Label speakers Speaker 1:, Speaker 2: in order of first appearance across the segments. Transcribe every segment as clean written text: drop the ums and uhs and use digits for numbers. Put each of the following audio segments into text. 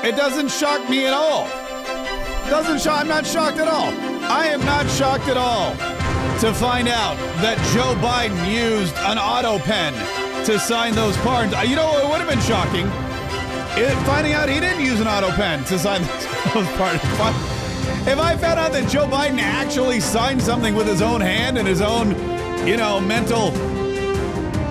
Speaker 1: It doesn't shock me at all. I'm not shocked at all. I am not shocked at all to find out that Joe Biden used an Autopen to sign those pardons. You know what would have been shocking? Finding out he didn't use an Autopen to sign those pardons. If I found out that Joe Biden actually signed something with his own hand and his own, mental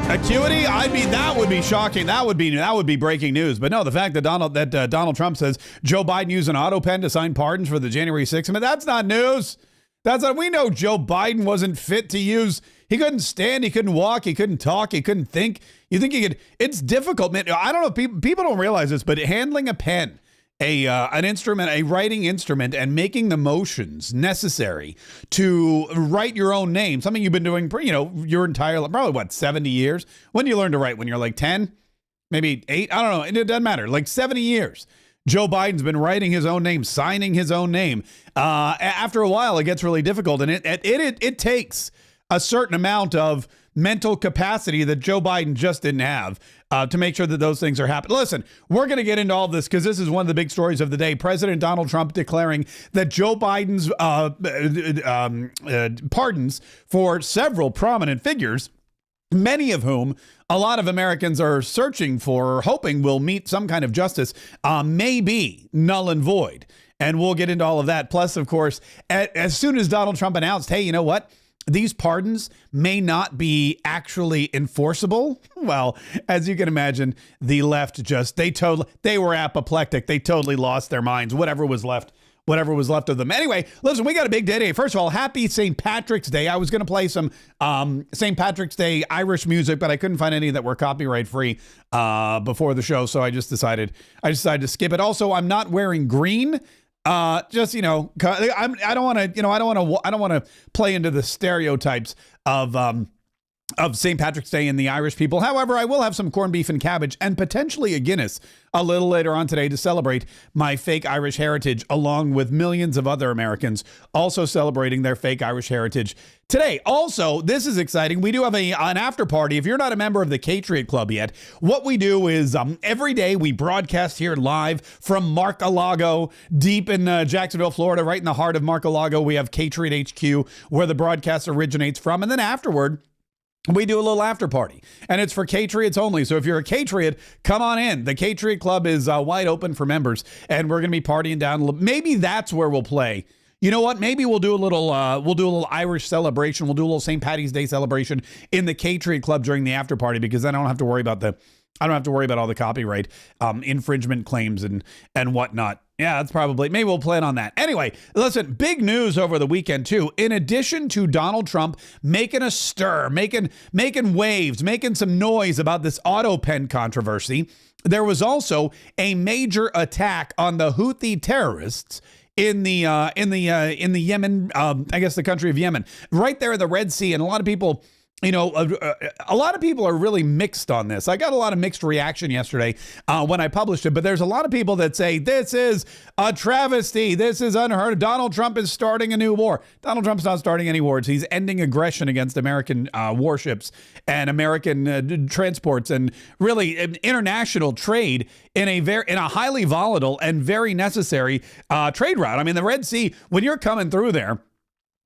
Speaker 1: acuity, that would be shocking. That would be breaking news. But no, the fact that Donald Trump says Joe Biden used an Autopen to sign pardons for the January 6th, that's not news. We know Joe Biden wasn't fit to use. He couldn't stand, he couldn't walk, he couldn't talk, he couldn't think. You think he could? It's difficult, man. I don't know if people don't realize this, but handling a pen, an instrument, a writing instrument, and making the motions necessary to write your own name, something you've been doing, your entire life, probably 70 years. When do you learn to write? When you're like 10, maybe 8? I don't know. It doesn't matter. Like 70 years. Joe Biden's been writing his own name, signing his own name. After a while, it gets really difficult, and it takes a certain amount of mental capacity that Joe Biden just didn't have to make sure that those things are happening. Listen, we're going to get into all this because this is one of the big stories of the day. President Donald Trump declaring that Joe Biden's pardons for several prominent figures, many of whom a lot of Americans are searching for or hoping will meet some kind of justice, may be null and void. And we'll get into all of that. Plus, of course, as soon as Donald Trump announced, hey, you know what? These pardons may not be actually enforceable. Well, as you can imagine, the left they were apoplectic. They totally lost their minds, whatever was left of them. Anyway, listen, we got a big day today. First of all, happy St. Patrick's Day. I was going to play some St. Patrick's Day Irish music, but I couldn't find any that were copyright free before the show. So I decided to skip it. Also, I'm not wearing green. I don't want to play into the stereotypes of St. Patrick's Day and the Irish people. However, I will have some corned beef and cabbage and potentially a Guinness a little later on today to celebrate my fake Irish heritage, along with millions of other Americans also celebrating their fake Irish heritage today. Also, this is exciting. We do have an after party. If you're not a member of the Kaye Club yet, what we do is every day we broadcast here live from Mar-a-Lago, deep in Jacksonville, Florida, right in the heart of Mar-a-Lago. We have Kaye HQ, where the broadcast originates from. And then afterward, we do a little after party, and it's for Kaye only. So if you're a Kaye, come on in. The Kaye Club is wide open for members, and we're going to be partying down. Maybe that's where we'll play. You know what? Maybe we'll do a little Irish celebration. We'll do a little St. Patty's Day celebration in the Kaye Club during the after party, because then I don't have to worry about all the copyright infringement claims and whatnot. Yeah, that's maybe we'll plan on that. Anyway, listen, big news over the weekend too. In addition to Donald Trump making a stir, making waves, making some noise about this Autopen controversy, there was also a major attack on the Houthi terrorists in the Yemen, I guess the country of Yemen, right there in the Red Sea. And a lot of people, a lot of people are really mixed on this. I got a lot of mixed reaction yesterday when I published it, but there's a lot of people that say this is a travesty. This is unheard of. Donald Trump is starting a new war. Donald Trump's not starting any wars. He's ending aggression against American warships and American transports and really international trade in a highly volatile and very necessary trade route. I mean, the Red Sea, when you're coming through there,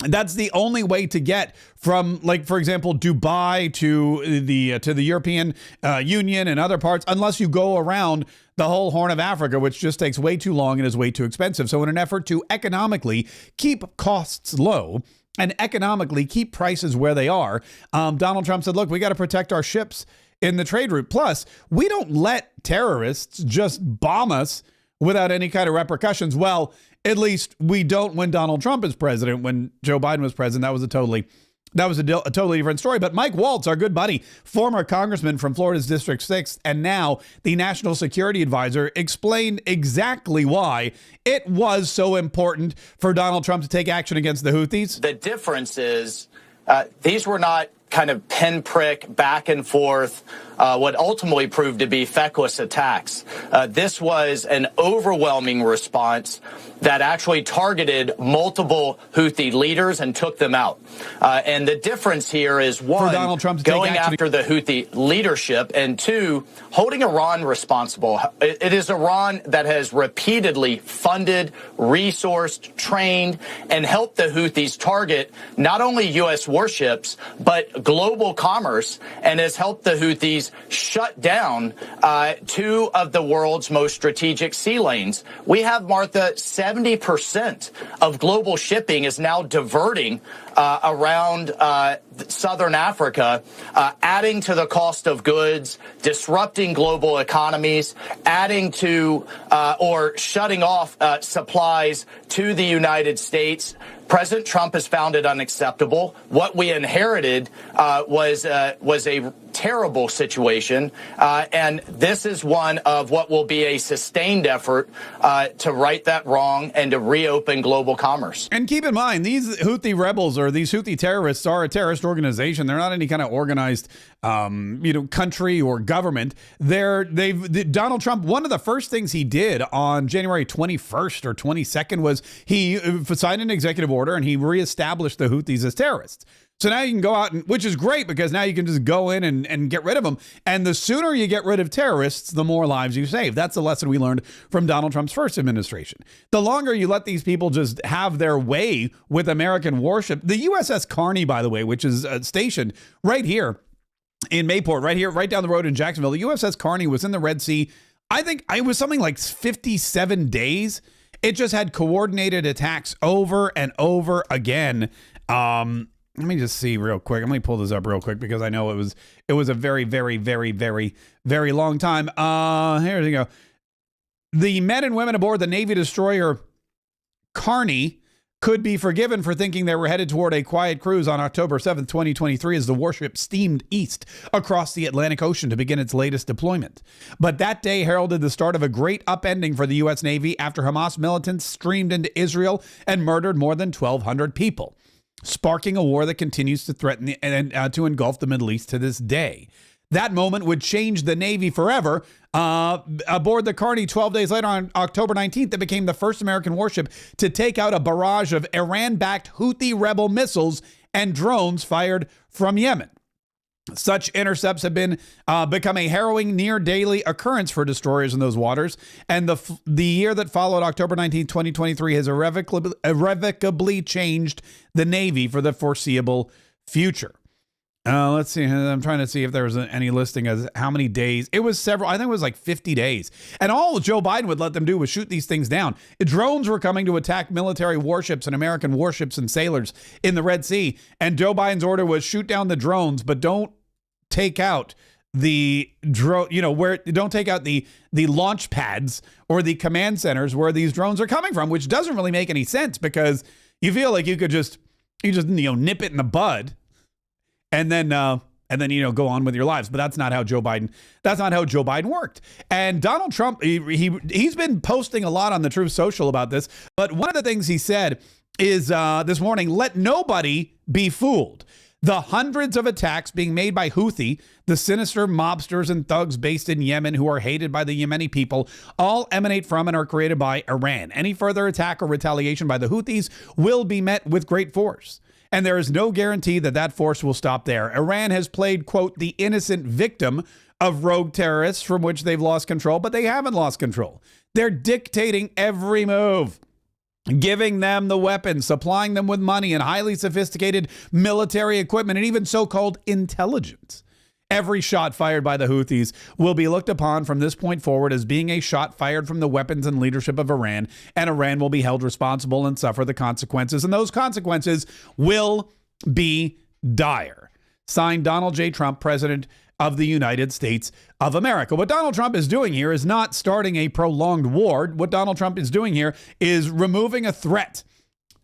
Speaker 1: that's the only way to get from, like, for example, Dubai to the European Union and other parts, unless you go around the whole Horn of Africa, which just takes way too long and is way too expensive. So in an effort to economically keep costs low and economically keep prices where they are, Donald Trump said, look, we got to protect our ships in the trade route. Plus, we don't let terrorists just bomb us without any kind of repercussions. Well, at least we don't when Donald Trump is president. When Joe Biden was president, that was a totally different story. But Mike Waltz, our good buddy, former congressman from Florida's District 6, and now the national security advisor, explained exactly why it was so important for Donald Trump to take action against the Houthis.
Speaker 2: The difference is these were not kind of pinprick back and forth, what ultimately proved to be feckless attacks. This was an overwhelming response that actually targeted multiple Houthi leaders and took them out. And the difference here is, one, going after the Houthi leadership, and two, holding Iran responsible. It is Iran that has repeatedly funded, resourced, trained, and helped the Houthis target not only U.S. warships, but global commerce, and has helped the Houthis shut down two of the world's most strategic sea lanes. We have, Martha, 70% of global shipping is now diverting around southern Africa, adding to the cost of goods, disrupting global economies, adding to or shutting off supplies to the United States. President Trump has found it unacceptable. What we inherited was a terrible situation, and this is one of what will be a sustained effort to right that wrong and to reopen global commerce.
Speaker 1: And keep in mind, these Houthi rebels or these Houthi terrorists are a terrorist organization. They're not any kind of organized, country or government. Donald Trump, one of the first things he did on January 21st or 22nd was he signed an executive order and he reestablished the Houthis as terrorists. So now you can go out, which is great because now you can just go in and get rid of them. And the sooner you get rid of terrorists, the more lives you save. That's the lesson we learned from Donald Trump's first administration. The longer you let these people just have their way with American warship, the USS Carney, by the way, which is stationed right here in Mayport, right down the road in Jacksonville. The USS Carney was in the Red Sea. I think it was something like 57 days. It just had coordinated attacks over and over again. Let me just see real quick. Let me pull this up real quick because I know it was a very, very, very, very, very long time. Here we go. The men and women aboard the Navy destroyer Carney could be forgiven for thinking they were headed toward a quiet cruise on October 7th, 2023, as the warship steamed east across the Atlantic Ocean to begin its latest deployment. But that day heralded the start of a great upending for the U.S. Navy after Hamas militants streamed into Israel and murdered more than 1,200 people, sparking a war that continues to threaten to engulf the Middle East to this day. That moment would change the Navy forever. Aboard the Carney 12 days later on October 19th, it became the first American warship to take out a barrage of Iran-backed Houthi rebel missiles and drones fired from Yemen. Such intercepts have become a harrowing, near-daily occurrence for destroyers in those waters, and the year that followed, October 19, 2023, has irrevocably changed the Navy for the foreseeable future. Let's see. I'm trying to see if there was any listing as how many days. It was several. I think it was like 50 days. And all Joe Biden would let them do was shoot these things down. Drones were coming to attack military warships and American warships and sailors in the Red Sea. And Joe Biden's order was shoot down the drones, but don't take out the drone, don't take out the launch pads or the command centers where these drones are coming from, which doesn't really make any sense because you feel like you could just nip it in the bud and then go on with your lives. But that's not how Joe Biden worked. And Donald Trump, he's been posting a lot on the Truth Social about this. But one of the things he said is this morning, let nobody be fooled. The hundreds of attacks being made by Houthi, the sinister mobsters and thugs based in Yemen who are hated by the Yemeni people, all emanate from and are created by Iran. Any further attack or retaliation by the Houthis will be met with great force. And there is no guarantee that force will stop there. Iran has played, quote, the innocent victim of rogue terrorists from which they've lost control, but they haven't lost control. They're dictating every move, giving them the weapons, supplying them with money and highly sophisticated military equipment and even so-called intelligence. Every shot fired by the Houthis will be looked upon from this point forward as being a shot fired from the weapons and leadership of Iran, and Iran will be held responsible and suffer the consequences, and those consequences will be dire. Signed, Donald J. Trump, President of the United States of America. What Donald Trump is doing here is not starting a prolonged war. What Donald Trump is doing here is removing a threat,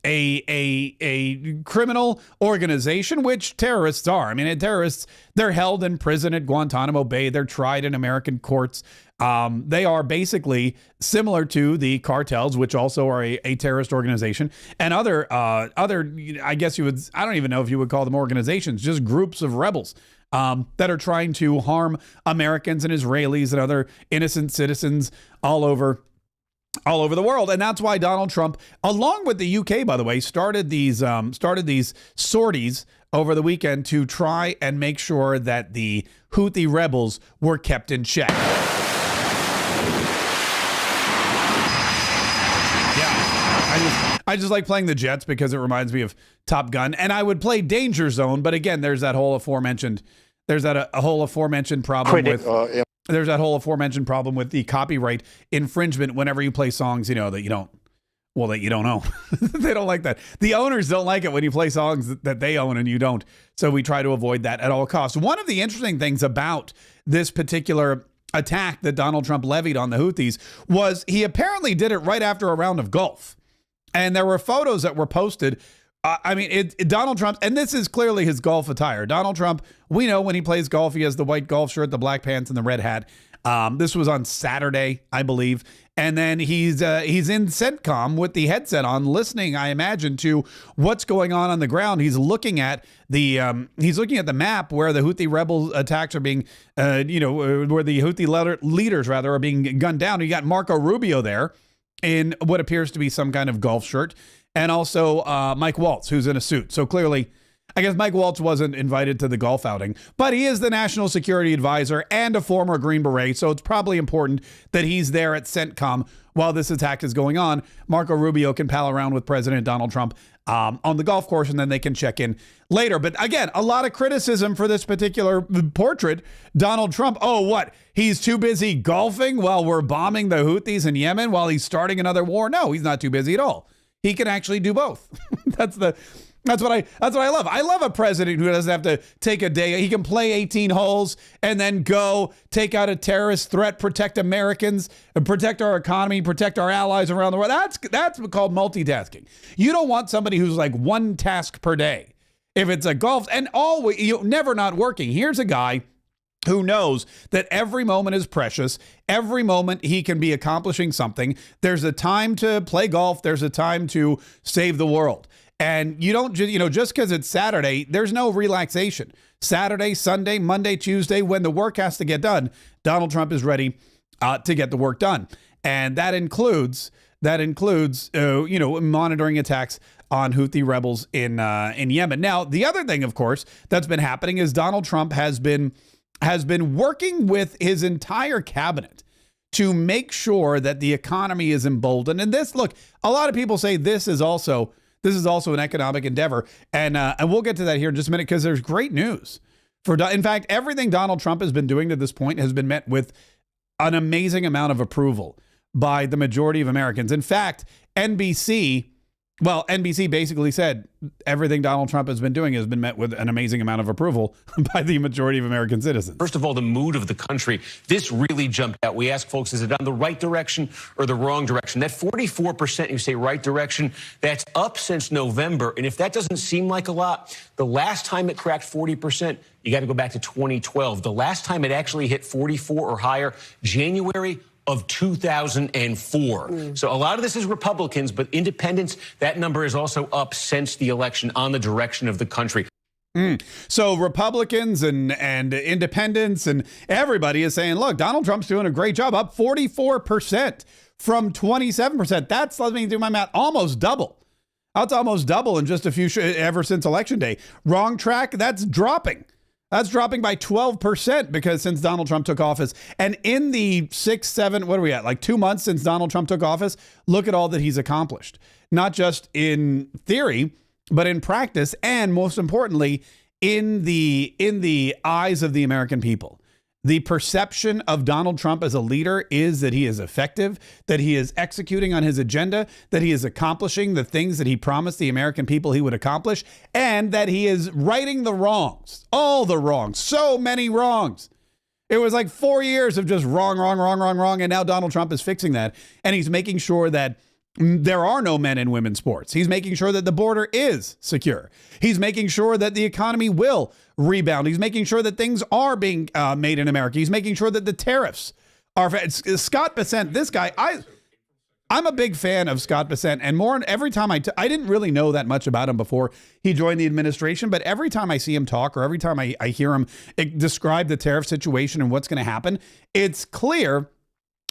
Speaker 1: a criminal organization, which terrorists are. I mean, terrorists, they're held in prison at Guantanamo Bay. They're tried in American courts. They are basically similar to the cartels, which also are a terrorist organization, and other, I guess I don't even know if you would call them organizations, just groups of rebels that are trying to harm Americans and Israelis and other innocent citizens all over the world. And that's why Donald Trump, along with the UK, by the way, started these sorties over the weekend to try and make sure that the Houthi rebels were kept in check. I just like playing the jets because it reminds me of Top Gun, and I would play Danger Zone, but again, there's that whole aforementioned problem there's that whole aforementioned problem with the copyright infringement whenever you play songs, that you don't know. They don't like that. The owners don't like it when you play songs that they own and you don't. So we try to avoid that at all costs. One of the interesting things about this particular attack that Donald Trump levied on the Houthis was he apparently did it right after a round of golf. And there were photos that were posted. Donald Trump, and this is clearly his golf attire. Donald Trump, we know when he plays golf, he has the white golf shirt, the black pants, and the red hat. This was on Saturday, I believe. And then he's in CENTCOM with the headset on, listening, I imagine, to what's going on the ground. He's looking at the map where the Houthi rebel attacks are being, where the Houthi leaders are being gunned down. You got Marco Rubio there in what appears to be some kind of golf shirt, and also Mike Waltz, who's in a suit. So clearly, I guess Mike Waltz wasn't invited to the golf outing, but he is the national security advisor and a former Green Beret, so it's probably important that he's there at CENTCOM while this attack is going on. Marco Rubio can pal around with President Donald Trump on the golf course, and then they can check in later. But again, a lot of criticism for this particular portrait. Donald Trump, he's too busy golfing while we're bombing the Houthis in Yemen while he's starting another war? No, he's not too busy at all. He can actually do both. That's what I love. I love a president who doesn't have to take a day. He can play 18 holes and then go take out a terrorist threat, protect Americans, and protect our economy, protect our allies around the world. That's called multitasking. You don't want somebody who's like one task per day. If it's a golf and always, never not working. Here's a guy who knows that every moment is precious. Every moment he can be accomplishing something. There's a time to play golf. There's a time to save the world. And you don't, just because it's Saturday, there's no relaxation. Saturday, Sunday, Monday, Tuesday, when the work has to get done, Donald Trump is ready to get the work done. And that includes monitoring attacks on Houthi rebels in Yemen. Now, the other thing, of course, that's been happening is Donald Trump has been working with his entire cabinet to make sure that the economy is emboldened. And a lot of people say this is also an economic endeavor. And we'll get to that here in just a minute, because there's great news. In fact, everything Donald Trump has been doing to this point has been met with an amazing amount of approval by the majority of Americans. In fact, NBC basically said everything Donald Trump has been doing has been met with an amazing amount of approval by the majority of American citizens.
Speaker 3: First of all, the mood of the country, this really jumped out. We asked folks, is it on the right direction or the wrong direction? That 44%, you say right direction, that's up since November. And if that doesn't seem like a lot, the last time it cracked 40%, you got to go back to 2012. The last time it actually hit 44 or higher, January of 2004. So a lot of this is Republicans, but independents, that number is also up since the election on the direction of the country.
Speaker 1: So Republicans and independents and everybody is saying, look, Donald Trump's doing a great job, up 44% from 27%. That's, let me do my math, almost double. That's almost double in just a few, ever since Election Day. Wrong track, that's dropping. That's dropping by 12% because since Donald Trump took office, and in the 6, 7, what are we at? Like 2 months since Donald Trump took office, look at all that he's accomplished, not just in theory, but in practice. And most importantly, in the eyes of the American people. The perception of Donald Trump as a leader is that he is effective, that he is executing on his agenda, that he is accomplishing the things that he promised the American people he would accomplish, and that he is righting the wrongs, all the wrongs, so many wrongs. It was like 4 years of just wrong, and now Donald Trump is fixing that, and he's making sure that there are no men in women's sports. He's making sure that the border is secure. He's making sure that the economy will rebound. He's making sure that things are being made in America. He's making sure that the tariffs are. Scott Bessent, this guy, I'm a big fan of Scott Bessent, and more every time I didn't really know that much about him before he joined the administration, but every time I see him talk or every time I hear him describe the tariff situation and what's going to happen, it's clear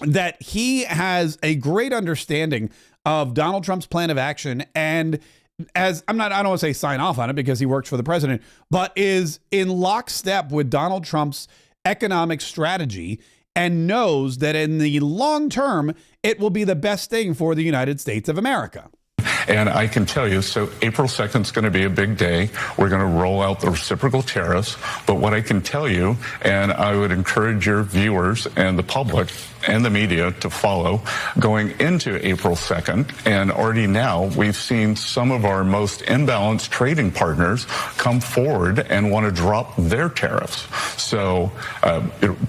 Speaker 1: that he has a great understanding of Donald Trump's plan of action, and I don't want to say sign off on it because he works for the president, but is in lockstep with Donald Trump's economic strategy and knows that in the long term, it will be the best thing for the United States of America.
Speaker 4: And I can tell you, so April 2nd is going to be a big day. We're going to roll out the reciprocal tariffs. But what I can tell you, and I would encourage your viewers and the public and the media to follow, going into April 2nd, and already now we've seen some of our most imbalanced trading partners come forward and want to drop their tariffs. So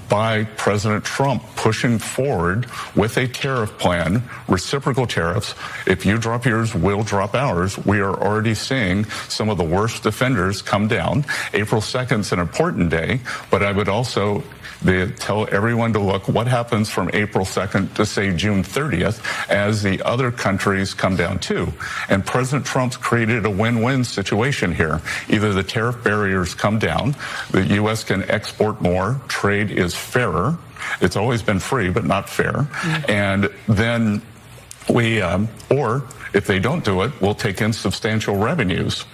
Speaker 4: by President Trump pushing forward with a tariff plan, reciprocal tariffs, if you drop yours, we'll drop ours. We are already seeing some of the worst offenders come down. April 2nd is an important day, but I would also tell everyone to look what happens from April 2nd to, say, June 30th as the other countries come down too. And President Trump's created a win-win situation here. Either the tariff barriers come down, the U.S. can export more, trade is fairer. It's always been free, but not fair. Mm-hmm. And then or if they don't do it, we'll take in substantial revenues.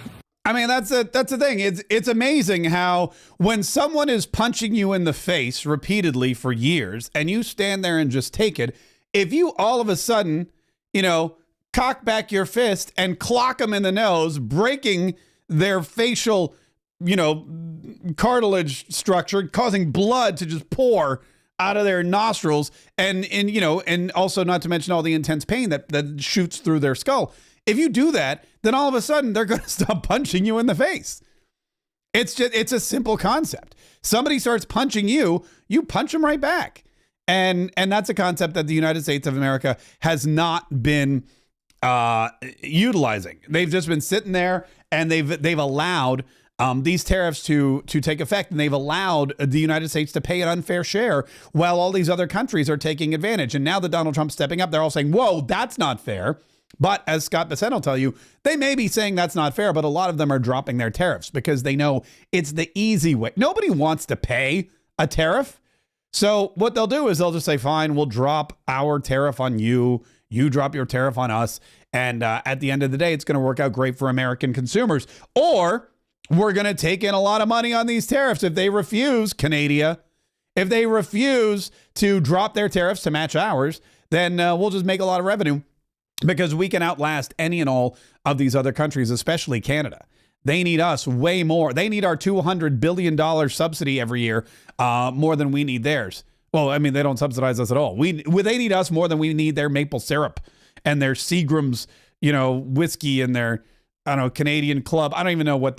Speaker 1: I mean, that's the thing. It's amazing how when someone is punching you in the face repeatedly for years and you stand there and just take it, if you all of a sudden, cock back your fist and clock them in the nose, breaking their facial, cartilage structure, causing blood to just pour out of their nostrils, and also not to mention all the intense pain that shoots through their skull. If you do that, then all of a sudden they're going to stop punching you in the face. It's a simple concept. Somebody starts punching you, you punch them right back. And that's a concept that the United States of America has not been utilizing. They've just been sitting there and they've allowed these tariffs to take effect, and they've allowed the United States to pay an unfair share while all these other countries are taking advantage. And now that Donald Trump's stepping up, they're all saying, whoa, that's not fair. But as Scott Bessent will tell you, they may be saying that's not fair, but a lot of them are dropping their tariffs because they know it's the easy way. Nobody wants to pay a tariff. So what they'll do is they'll just say, fine, we'll drop our tariff on you. You drop your tariff on us. And at the end of the day, it's going to work out great for American consumers. Or we're going to take in a lot of money on these tariffs if they refuse, Canada. If they refuse to drop their tariffs to match ours, then we'll just make a lot of revenue. Because we can outlast any and all of these other countries, especially Canada. They need us way more. They need our $200 billion subsidy every year more than we need theirs. Well, I mean, they don't subsidize us at all. They need us more than we need their maple syrup and their Seagram's, whiskey and their, Canadian Club. I don't even know what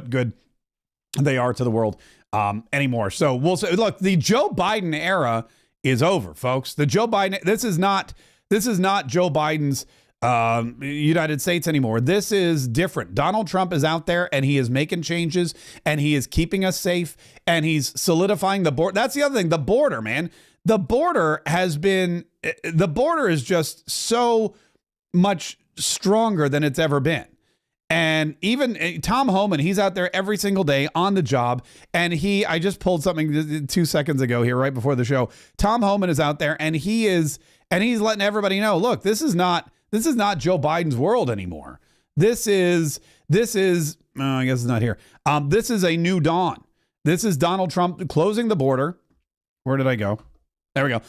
Speaker 1: good they are to the world anymore. So we'll say, look, the Joe Biden era is over, folks. This is not Joe Biden's United States anymore. This is different. Donald Trump is out there and he is making changes and he is keeping us safe and he's solidifying the border. That's the other thing. The border, man. The border is just so much stronger than it's ever been. And even Tom Homan, he's out there every single day on the job. And I just pulled something 2 seconds ago here, right before the show. Tom Homan is out there and he's letting everybody know, look, this is not Joe Biden's world anymore. This is I guess it's not here. This is a new dawn. This is Donald Trump closing the border. Where did I go? There we go.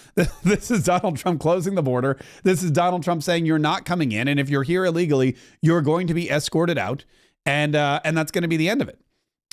Speaker 1: This is Donald Trump closing the border. This is Donald Trump saying you're not coming in. And if you're here illegally, you're going to be escorted out. And that's going to be the end of it.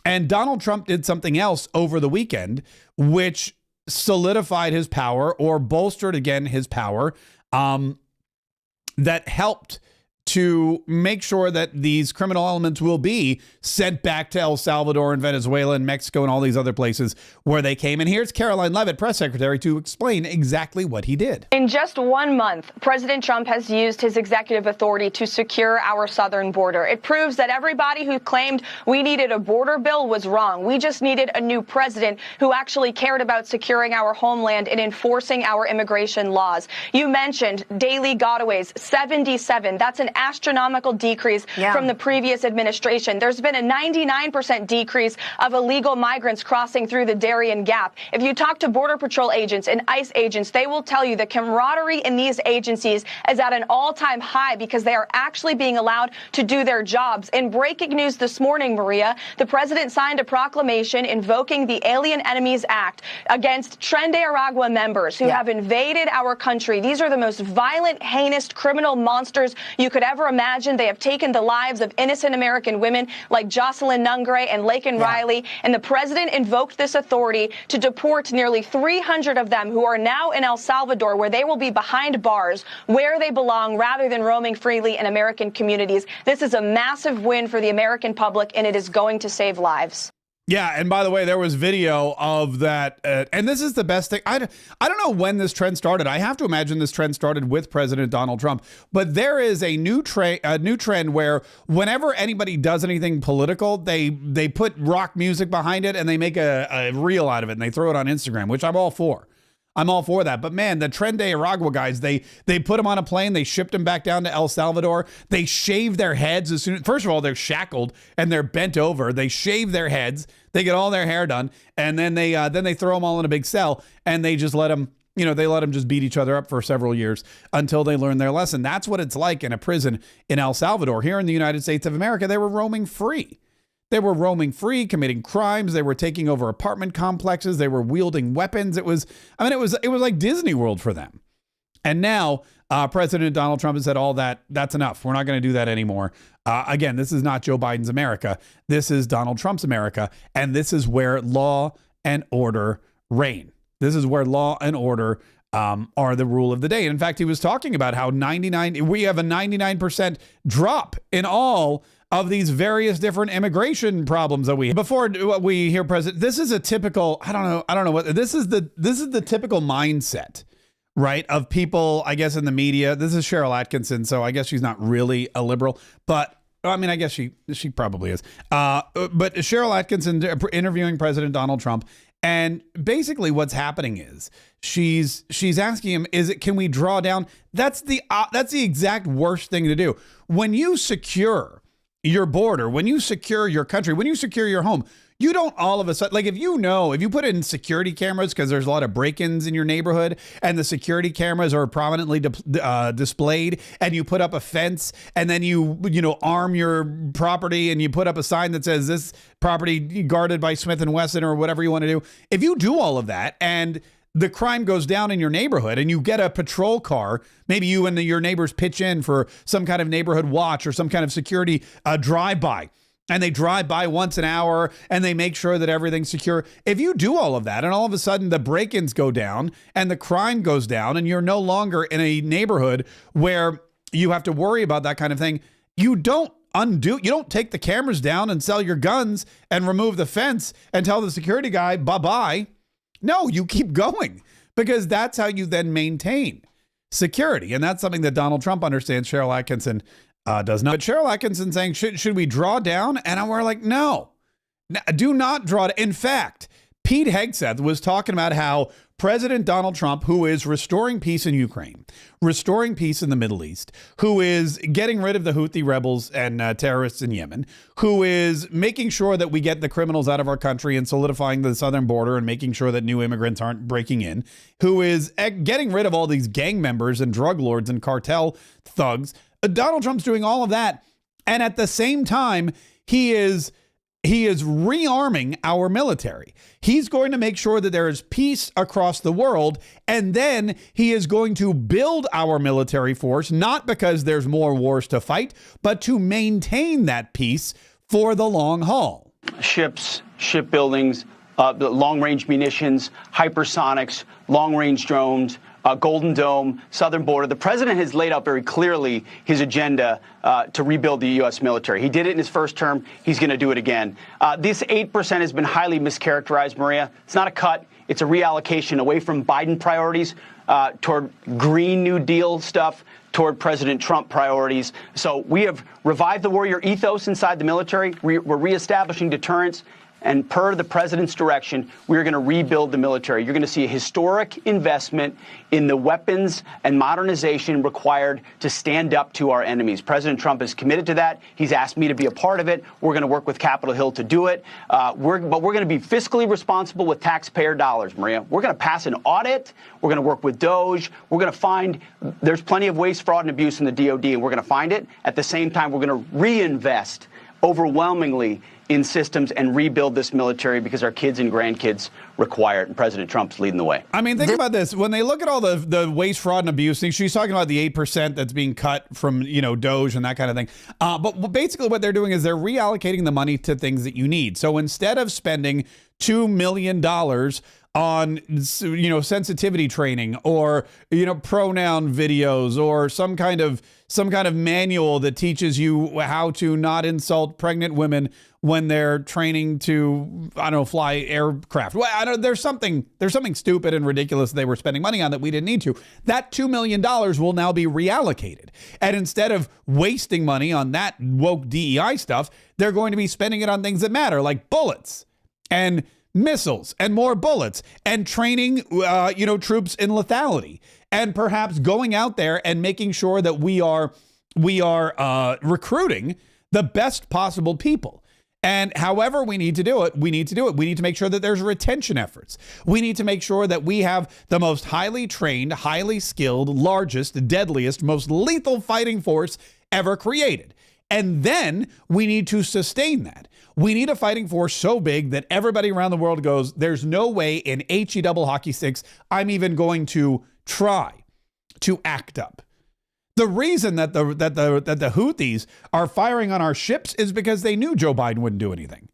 Speaker 1: And Donald Trump did something else over the weekend, which solidified his power or bolstered again his power, that helped to make sure that these criminal elements will be sent back to El Salvador and Venezuela and Mexico and all these other places where they came. And here's Caroline Leavitt, press secretary, to explain exactly what he did.
Speaker 5: In just 1 month, President Trump has used his executive authority to secure our southern border. It proves that everybody who claimed we needed a border bill was wrong. We just needed a new president who actually cared about securing our homeland and enforcing our immigration laws. You mentioned daily gotaways, 77. That's an astronomical decrease from the previous administration. There's been a 99% decrease of illegal migrants crossing through the Darien Gap. If you talk to Border Patrol agents and ICE agents, they will tell you the camaraderie in these agencies is at an all-time high because they are actually being allowed to do their jobs. In breaking news this morning, Maria, the president signed a proclamation invoking the Alien Enemies Act against Tren de Aragua members who have invaded our country. These are the most violent, heinous criminal monsters you could ever imagine. They have taken the lives of innocent American women like Jocelyn Nungre and Laken Riley, and the president invoked this authority to deport nearly 300 of them who are now in El Salvador, where they will be behind bars, where they belong, rather than roaming freely in American communities. This is a massive win for the American public, and it is going to save lives.
Speaker 1: Yeah, and by the way, there was video of that, and this is the best thing. I don't know when this trend started. I have to imagine this trend started with President Donald Trump. But there is a new trend where whenever anybody does anything political, they put rock music behind it and they make a reel out of it and they throw it on Instagram, which I'm all for. I'm all for that. But man, the Tren de Aragua guys, they put them on a plane. They shipped them back down to El Salvador. They shave their heads as soon. First of all, they're shackled and they're bent over. They shave their heads. They get all their hair done, and then they throw them all in a big cell and they just let them. They let them just beat each other up for several years until they learn their lesson. That's what it's like in a prison in El Salvador. Here in the United States of America, they were roaming free. They were roaming free, committing crimes. They were taking over apartment complexes. They were wielding weapons. It was like Disney World for them. And now President Donald Trump has said that's enough. We're not going to do that anymore. Again, this is not Joe Biden's America. This is Donald Trump's America. And this is where law and order reign. This is where law and order are the rule of the day. And in fact, he was talking about how we have a 99% drop in all of these various different immigration problems that we have. Before we hear President, this is a typical, I don't know what, this is the typical mindset, right, of people, I guess, in the media. This is Cheryl Atkinson, so I guess she's not really a liberal, but I mean, I guess she probably is. But Cheryl Atkinson interviewing President Donald Trump, and basically what's happening is she's asking him, can we draw down? That's the exact worst thing to do. When you secure your border, when you secure your country, when you secure your home, you don't all of a sudden, like if you put in security cameras because there's a lot of break-ins in your neighborhood and the security cameras are prominently displayed, and you put up a fence and then you arm your property and you put up a sign that says this property guarded by Smith & Wesson or whatever you want to do. If you do all of that and the crime goes down in your neighborhood and you get a patrol car, maybe you and your neighbors pitch in for some kind of neighborhood watch or some kind of security drive-by, and they drive by once an hour and they make sure that everything's secure. If you do all of that and all of a sudden the break-ins go down and the crime goes down and you're no longer in a neighborhood where you have to worry about that kind of thing, you don't take the cameras down and sell your guns and remove the fence and tell the security guy bye-bye. No, you keep going, because that's how you then maintain security. And that's something that Donald Trump understands. Cheryl Atkinson does not. But Cheryl Atkinson saying, should we draw down? And we're like, no, do not draw. In fact, Pete Hegseth was talking about how President Donald Trump, who is restoring peace in Ukraine, restoring peace in the Middle East, who is getting rid of the Houthi rebels and terrorists in Yemen, who is making sure that we get the criminals out of our country and solidifying the southern border and making sure that new immigrants aren't breaking in, who is getting rid of all these gang members and drug lords and cartel thugs. Donald Trump's doing all of that. And at the same time, he is rearming our military. He's going to make sure that there is peace across the world. And then he is going to build our military force, not because there's more wars to fight, but to maintain that peace for the long haul.
Speaker 6: Ships, shipbuildings, the long-range munitions, hypersonics, long-range drones, Golden Dome, southern border. The president has laid out very clearly his agenda to rebuild the U.S. military. He did it in his first term. He's going to do it again. This 8% has been highly mischaracterized, Maria. It's not a cut. It's a reallocation away from Biden priorities toward Green New Deal stuff, toward President Trump priorities. So we have revived the warrior ethos inside the military. We're reestablishing deterrence. And per the president's direction, we're going to rebuild the military. You're going to see a historic investment in the weapons and modernization required to stand up to our enemies. President Trump is committed to that. He's asked me to be a part of it. We're going to work with Capitol Hill to do it. But we're going to be fiscally responsible with taxpayer dollars, Maria. We're going to pass an audit. We're going to work with DOJ. We're going to find there's plenty of waste, fraud, and abuse in the DOD, and we're going to find it. At the same time, we're going to reinvest overwhelmingly in systems and rebuild this military because our kids and grandkids require it, and President Trump's leading the way.
Speaker 1: I mean, think about this. When they look at all the waste, fraud, and abuse things, she's talking about the 8% that's being cut from, DOJ and that kind of thing. But basically what they're doing is they're reallocating the money to things that you need. So instead of spending $2 million on, sensitivity training or, pronoun videos or some kind of manual that teaches you how to not insult pregnant women when they're training to, fly aircraft. Well, there's something stupid and ridiculous they were spending money on that we didn't need to. That $2 million will now be reallocated. And instead of wasting money on that woke DEI stuff, they're going to be spending it on things that matter, like bullets and missiles and more bullets and training, troops in lethality, and perhaps going out there and making sure that we are recruiting the best possible people. And however we need to do it, we need to do it. We need to make sure that there's retention efforts. We need to make sure that we have the most highly trained, highly skilled, largest, deadliest, most lethal fighting force ever created. And then we need to sustain that. We need a fighting force so big that everybody around the world goes, there's no way in HE double hockey sticks I'm even going to try to act up. The reason that the Houthis are firing on our ships is because they knew Joe Biden wouldn't do anything.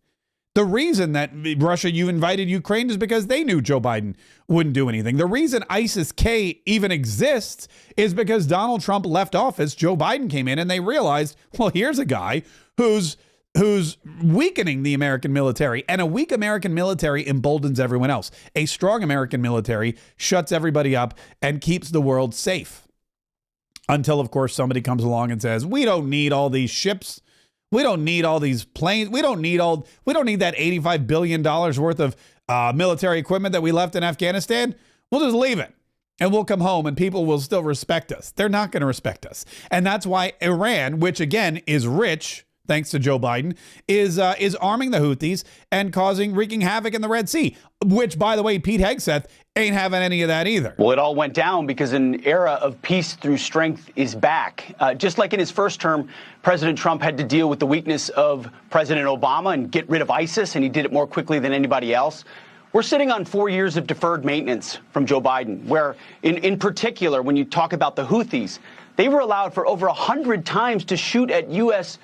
Speaker 1: The reason that Russia invaded Ukraine is because they knew Joe Biden wouldn't do anything. The reason ISIS-K even exists is because Donald Trump left office, Joe Biden came in, and they realized, well, here's a guy who's weakening the American military, and a weak American military emboldens everyone else. A strong American military shuts everybody up and keeps the world safe. Until, of course, somebody comes along and says, we don't need all these ships. We don't need all these planes. We don't need that $85 billion worth of military equipment that we left in Afghanistan. We'll just leave it and we'll come home and people will still respect us. They're not going to respect us. And that's why Iran, which again is rich, thanks to Joe Biden, is arming the Houthis and wreaking havoc in the Red Sea, which, by the way, Pete Hegseth ain't having any of that either.
Speaker 6: Well, it all went down because an era of peace through strength is back. Just like in his first term, President Trump had to deal with the weakness of President Obama and get rid of ISIS, and he did it more quickly than anybody else. We're sitting on 4 years of deferred maintenance from Joe Biden, where in particular, when you talk about the Houthis, they were allowed for over 100 times to shoot at U.S.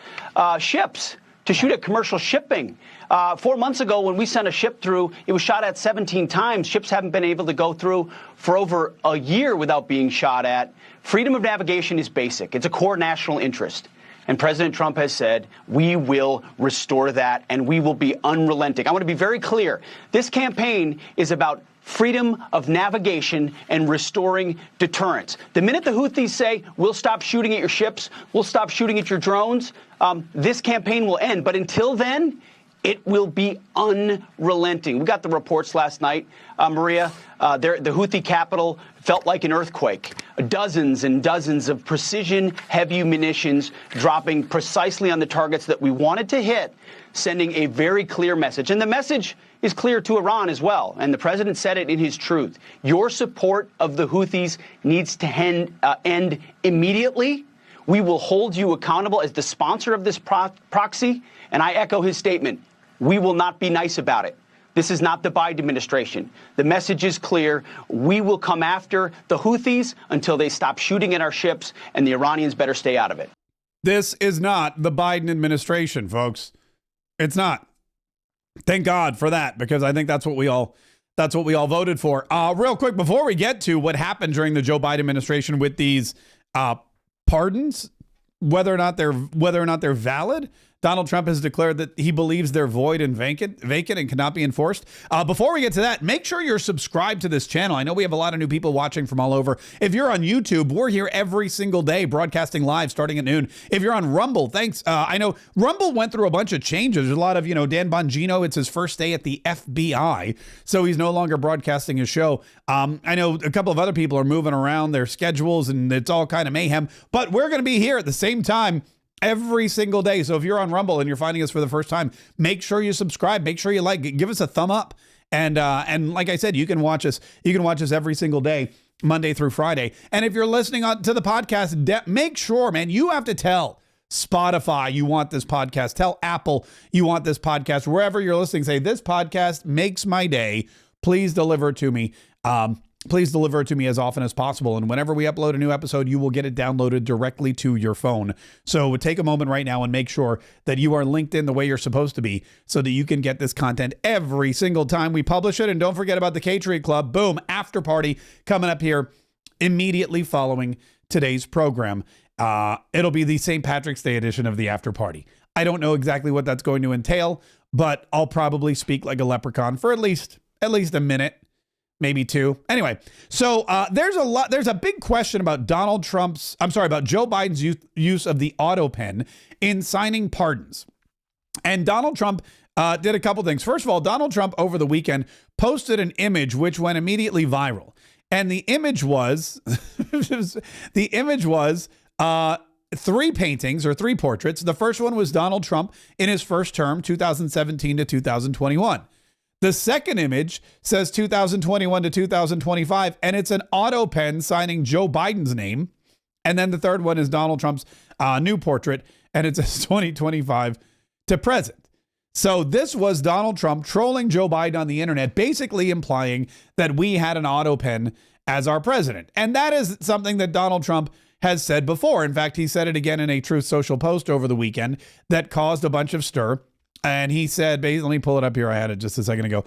Speaker 6: Ships, to shoot at commercial shipping. 4 months ago, when we sent a ship through, it was shot at 17 times. Ships haven't been able to go through for over a year without being shot at. Freedom of navigation is basic. It's a core national interest. And President Trump has said, we will restore that and we will be unrelenting. I want to be very clear. This campaign is about freedom of navigation and restoring deterrence. The minute the Houthis say, we'll stop shooting at your ships, we'll stop shooting at your drones, this campaign will end. But until then, it will be unrelenting. We got the reports last night, Maria. The Houthi capital felt like an earthquake. Dozens and dozens of precision heavy munitions dropping precisely on the targets that we wanted to hit, sending a very clear message. And the message is clear to Iran as well. And the president said it in his truth. Your support of the Houthis needs to end immediately. We will hold you accountable as the sponsor of this proxy. And I echo his statement. We will not be nice about it. This is not the Biden administration. The message is clear. We will come after the Houthis until they stop shooting at our ships, and the Iranians better stay out of it.
Speaker 1: This is not the Biden administration, folks. It's not. Thank God for that, because I think that's what we all That's what we all voted for. Real quick, before we get to what happened during the Joe Biden administration with these pardons, whether or not they're valid, Donald Trump has declared that he believes they're void and vacant and cannot be enforced. Before we get to that, make sure you're subscribed to this channel. I know we have a lot of new people watching from all over. If you're on YouTube, we're here every single day broadcasting live starting at noon. If you're on Rumble, thanks. I know Rumble went through a bunch of changes. There's a lot of, Dan Bongino, it's his first day at the FBI, so he's no longer broadcasting his show. I know a couple of other people are moving around their schedules and it's all kind of mayhem, but we're going to be here at the same time every single day. So if you're on Rumble and you're finding us for the first time, make sure you subscribe, make sure you like, give us a thumb up. And like I said, you can watch us every single day, Monday through Friday. And if you're listening to the podcast, make sure, man, you have to tell Spotify you want this podcast, tell Apple you want this podcast, wherever you're listening, say this podcast makes my day. Please deliver it to me. Please deliver it to me as often as possible. And whenever we upload a new episode, you will get it downloaded directly to your phone. So take a moment right now and make sure that you are linked in the way you're supposed to be so that you can get this content every single time we publish it. And don't forget about the Kaye Club. Boom, after party coming up here immediately following today's program. It'll be the St. Patrick's Day edition of the after party. I don't know exactly what that's going to entail, but I'll probably speak like a leprechaun for at least a minute. Maybe two. Anyway, so there's a big question about about Joe Biden's use of the Autopen in signing pardons. And Donald Trump did a couple things. First of all, Donald Trump over the weekend posted an image which went immediately viral. And the image was three paintings or three portraits. The first one was Donald Trump in his first term, 2017 to 2021. The second image says 2021 to 2025, and it's an Autopen signing Joe Biden's name. And then the third one is Donald Trump's new portrait, and it says 2025 to present. So this was Donald Trump trolling Joe Biden on the internet, basically implying that we had an Autopen as our president. And that is something that Donald Trump has said before. In fact, he said it again in a Truth Social post over the weekend that caused a bunch of stir. And he said, let me pull it up here. I had it just a second ago.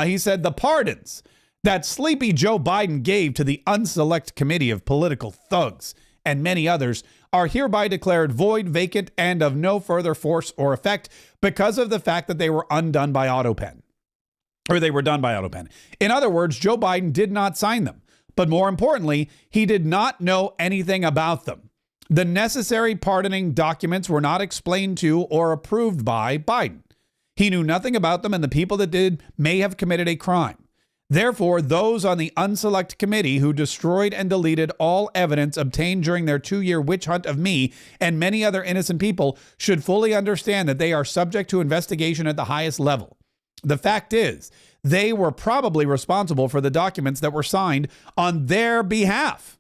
Speaker 1: He said the pardons that sleepy Joe Biden gave to the unselect committee of political thugs and many others are hereby declared void, vacant, and of no further force or effect because of the fact that they were undone by Autopen, or they were done by Autopen. In other words, Joe Biden did not sign them. But more importantly, he did not know anything about them. The necessary pardoning documents were not explained to or approved by Biden. He knew nothing about them, and the people that did may have committed a crime. Therefore, those on the unselect committee who destroyed and deleted all evidence obtained during their 2-year witch hunt of me and many other innocent people should fully understand that they are subject to investigation at the highest level. The fact is, they were probably responsible for the documents that were signed on their behalf,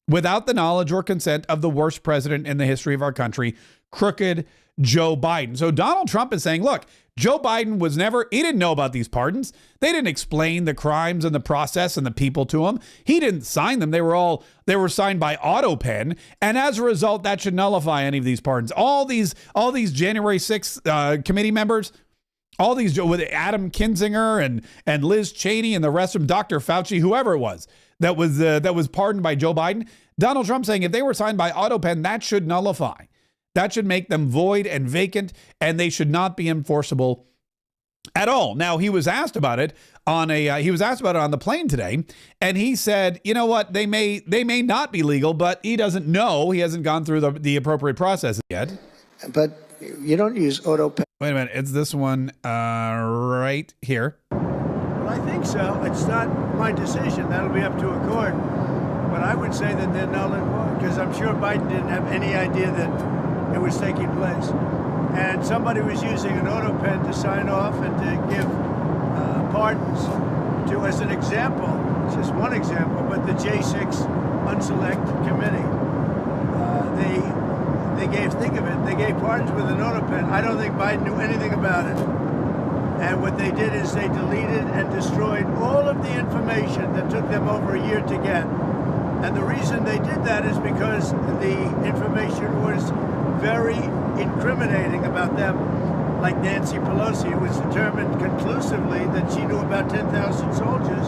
Speaker 1: without the knowledge or consent of the worst president in the history of our country, crooked Joe Biden. So Donald Trump is saying, look, Joe Biden he didn't know about these pardons. They didn't explain the crimes and the process and the people to him. He didn't sign them. They were signed by Autopen. And as a result, that should nullify any of these pardons. All these January 6th committee members, all these with Adam Kinzinger and Liz Cheney and the rest of them, Dr. Fauci, whoever it was, that was pardoned by Joe Biden. Donald Trump saying if they were signed by Autopen, that should nullify. That should make them void and vacant, and they should not be enforceable at all. Now, he was asked about it on the plane today, and he said, you know what, they may not be legal, but he doesn't know. He hasn't gone through the appropriate process yet.
Speaker 7: But you don't use Autopen.
Speaker 1: Wait a minute, it's this one right here.
Speaker 8: Well, I think so. It's not my decision. That'll be up to a court. But I would say that they're null and void, because I'm sure Biden didn't have any idea that it was taking place. And somebody was using an Autopen to sign off and to give pardons to, as an example, just one example, but the J6 Unselect Committee. They gave pardons with an Autopen. I don't think Biden knew anything about it. And what they did is they deleted and destroyed all of the information that took them over a year to get. And the reason they did that is because the information was very incriminating about them. like Nancy Pelosi, it was determined conclusively that she knew about 10,000 soldiers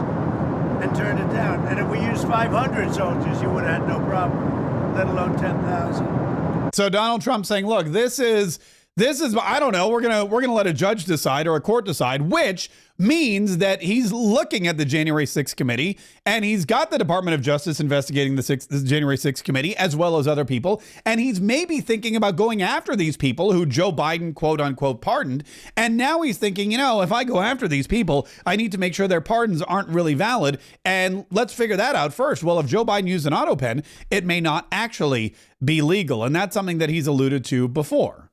Speaker 8: and turned it down. And if we used 500 soldiers, you would have had no problem, let alone 10,000.
Speaker 1: So Donald Trump saying, look, this is, I don't know, we're gonna let a judge decide or a court decide, which means that he's looking at the January 6th committee, and he's got the Department of Justice investigating the January 6th committee, as well as other people, and he's maybe thinking about going after these people who Joe Biden, quote unquote, pardoned, and now he's thinking, you know, if I go after these people, I need to make sure their pardons aren't really valid, and let's figure that out first. Well, if Joe Biden used an Autopen, it may not actually be legal, and that's something that he's alluded to before.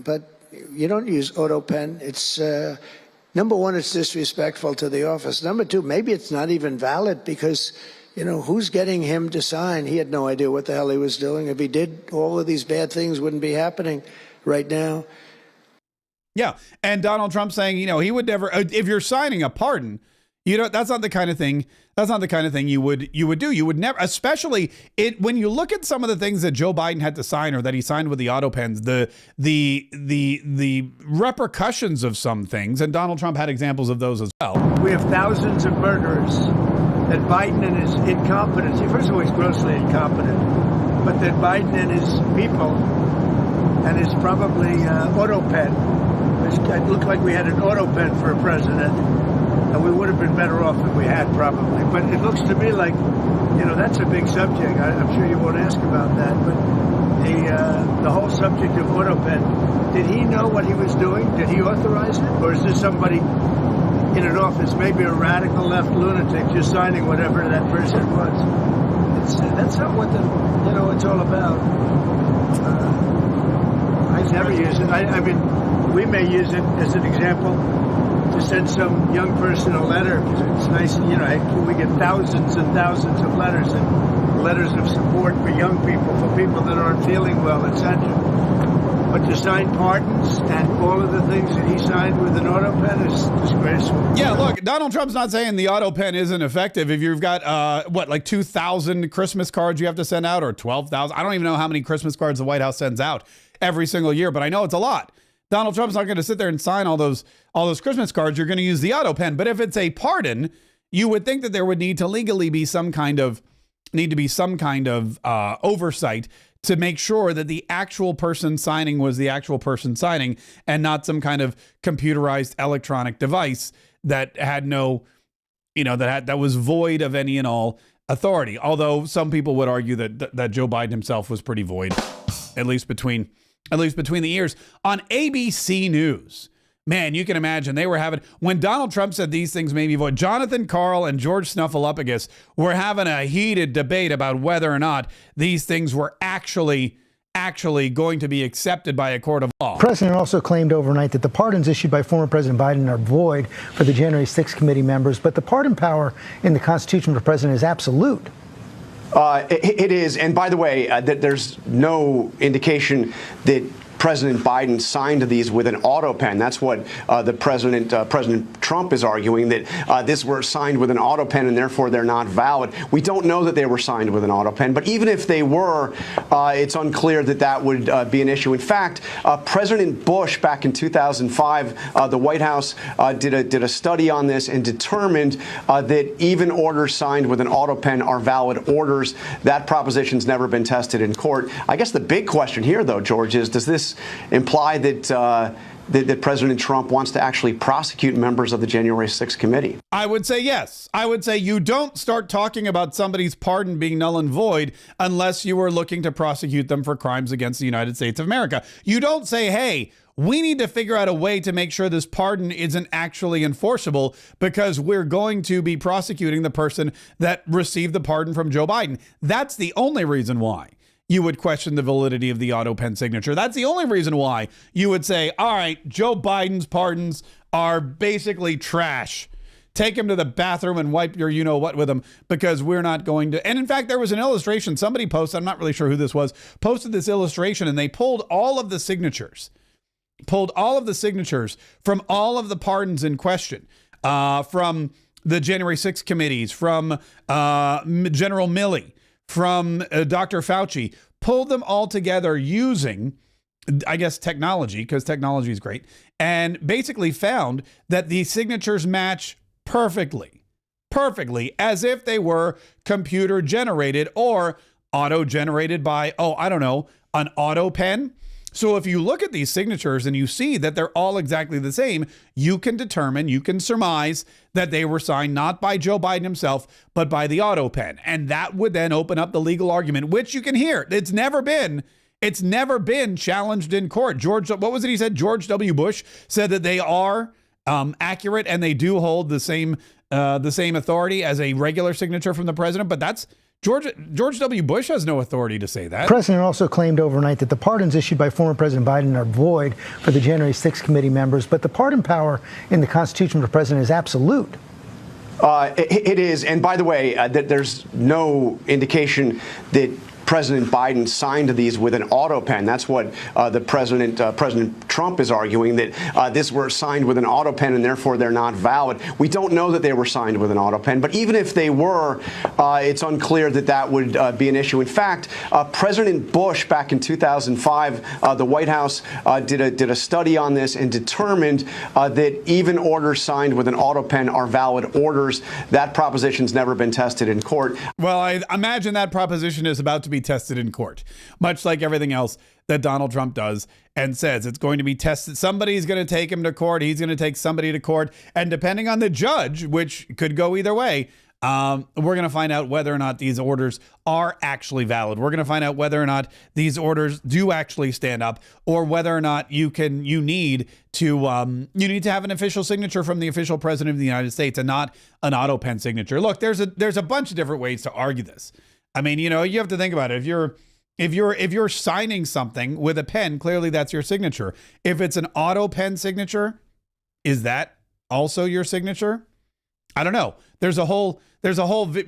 Speaker 7: But you don't use Autopen. It's number one, it's disrespectful to the office. Number two, maybe it's not even valid because, you know, who's getting him to sign? He had no idea what the hell he was doing. If he did, all of these bad things wouldn't be happening right now.
Speaker 1: Yeah. And Donald Trump saying, you know, he would never, if you're signing a pardon, you know, that's not the kind of thing you would do. You would never, especially when you look at some of the things that Joe Biden had to sign or that he signed with the Autopens, the repercussions of some things, and Donald Trump had examples of those as well.
Speaker 8: We have thousands of murderers that Biden and his incompetence, first of all, he's grossly incompetent, but that Biden and his people and his probably Autopen, it looked like we had an Autopen for a president. And we would have been better off if we had, probably. But it looks to me like, you know, that's a big subject. I'm sure you won't ask about that. But the whole subject of Autopen, did he know what he was doing? Did he authorize it? Or is this somebody in an office, maybe a radical left lunatic, just signing whatever that person was? That's not what it's all about. I never use it. I mean, we may use it as an example to send some young person a letter, because it's nice, you know, we get thousands and thousands of letters and letters of support for young people, for people that aren't feeling well, etc. But to sign pardons and all of the things that he signed with an Autopen is disgraceful.
Speaker 1: Yeah, look, Donald Trump's not saying the Autopen isn't effective. If you've got, like 2,000 Christmas cards you have to send out, or 12,000. I don't even know how many Christmas cards the White House sends out every single year, but I know it's a lot. Donald Trump's not going to sit there and sign all those Christmas cards. You're going to use the Autopen. But if it's a pardon, you would think that there would need to legally be some kind of oversight to make sure that the actual person signing was the actual person signing, and not some kind of computerized electronic device that had no, you know, that was void of any and all authority. Although some people would argue that Joe Biden himself was pretty void, at least between the ears. On ABC News, man, you can imagine they were having, when Donald Trump said these things may be void, Jonathan Karl and George Snuffleupagus were having a heated debate about whether or not these things were actually going to be accepted by a court of law.
Speaker 9: The president also claimed overnight that the pardons issued by former President Biden are void for the January 6th committee members, but the pardon power in the Constitution for the president is absolute.
Speaker 10: It is. And by the way, that there's no indication that President Biden signed these with an Autopen. That's what President Trump is arguing, that these were signed with an Autopen and therefore they're not valid. We don't know that they were signed with an Autopen, but even if they were, it's unclear that would be an issue. In fact, President Bush back in 2005, the White House did a study on this and determined that even orders signed with an Autopen are valid orders. That proposition's never been tested in court. I guess the big question here, though, George, is does this imply that President Trump wants to actually prosecute members of the January 6th committee?
Speaker 1: I would say yes. I would say you don't start talking about somebody's pardon being null and void unless you are looking to prosecute them for crimes against the United States of America. You don't say, hey, we need to figure out a way to make sure this pardon isn't actually enforceable because we're going to be prosecuting the person that received the pardon from Joe Biden. That's the only reason why you would question the validity of the Autopen signature. That's the only reason why you would say, all right, Joe Biden's pardons are basically trash. Take him to the bathroom and wipe your you-know-what with him, because we're not going to. And in fact, there was an illustration somebody posted, I'm not really sure who this was, posted this illustration, and they pulled all of the signatures from all of the pardons in question, from the January 6th committees, from General Milley, from Dr. Fauci, pulled them all together using I guess, technology, because technology is great, and basically found that the signatures match perfectly, as if they were computer generated or auto generated by, I don't know, an Autopen. So if you look at these signatures and you see that they're all exactly the same, you can determine, you can surmise that they were signed not by Joe Biden himself, but by the Autopen. And that would then open up the legal argument, which you can hear. It's never been challenged in court. What was it he said? George W. Bush said that they are accurate and they do hold the same authority as a regular signature from the president. But that's George W. Bush has no authority to say that.
Speaker 9: The president also claimed overnight that the pardons issued by former President Biden are void for the January 6th committee members, but the pardon power in the Constitution for the president is absolute.
Speaker 10: It is. And by the way, there's no indication that President Biden signed these with an Autopen. That's what President Trump is arguing, that this were signed with an Autopen and therefore they're not valid. We don't know that they were signed with an Autopen, but even if they were, it's unclear that that would be an issue. In fact, President Bush back in 2005, the White House did a study on this and determined that even orders signed with an Autopen are valid orders. That proposition's never been tested in court.
Speaker 1: Well, I imagine that proposition is about to be tested in court, much like everything else that Donald Trump does and says it's going to be tested. Somebody's going to take him to court. He's going to take somebody to court. And depending on the judge, which could go either way, we're going to find out whether or not these orders are actually valid. We're going to find out whether or not these orders do actually stand up, or whether or not you need to have an official signature from the official president of the United States and not an Autopen signature. Look, there's a bunch of different ways to argue this. I mean, you have to think about it. If you're signing something with a pen, clearly that's your signature. If it's an Autopen signature, is that also your signature? I don't know. There's a whole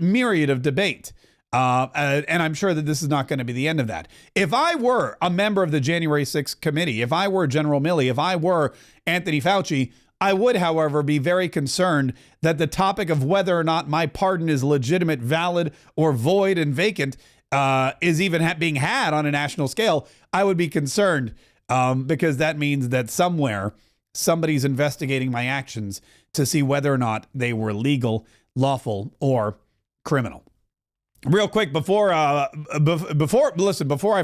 Speaker 1: myriad of debate. And I'm sure that this is not going to be the end of that. If I were a member of the January 6th committee, if I were General Milley, if I were Anthony Fauci, I would, however, be very concerned that the topic of whether or not my pardon is legitimate, valid, or void and vacant is even being had on a national scale. I would be concerned because that means that somewhere somebody's investigating my actions to see whether or not they were legal, lawful, or criminal. Real quick, before I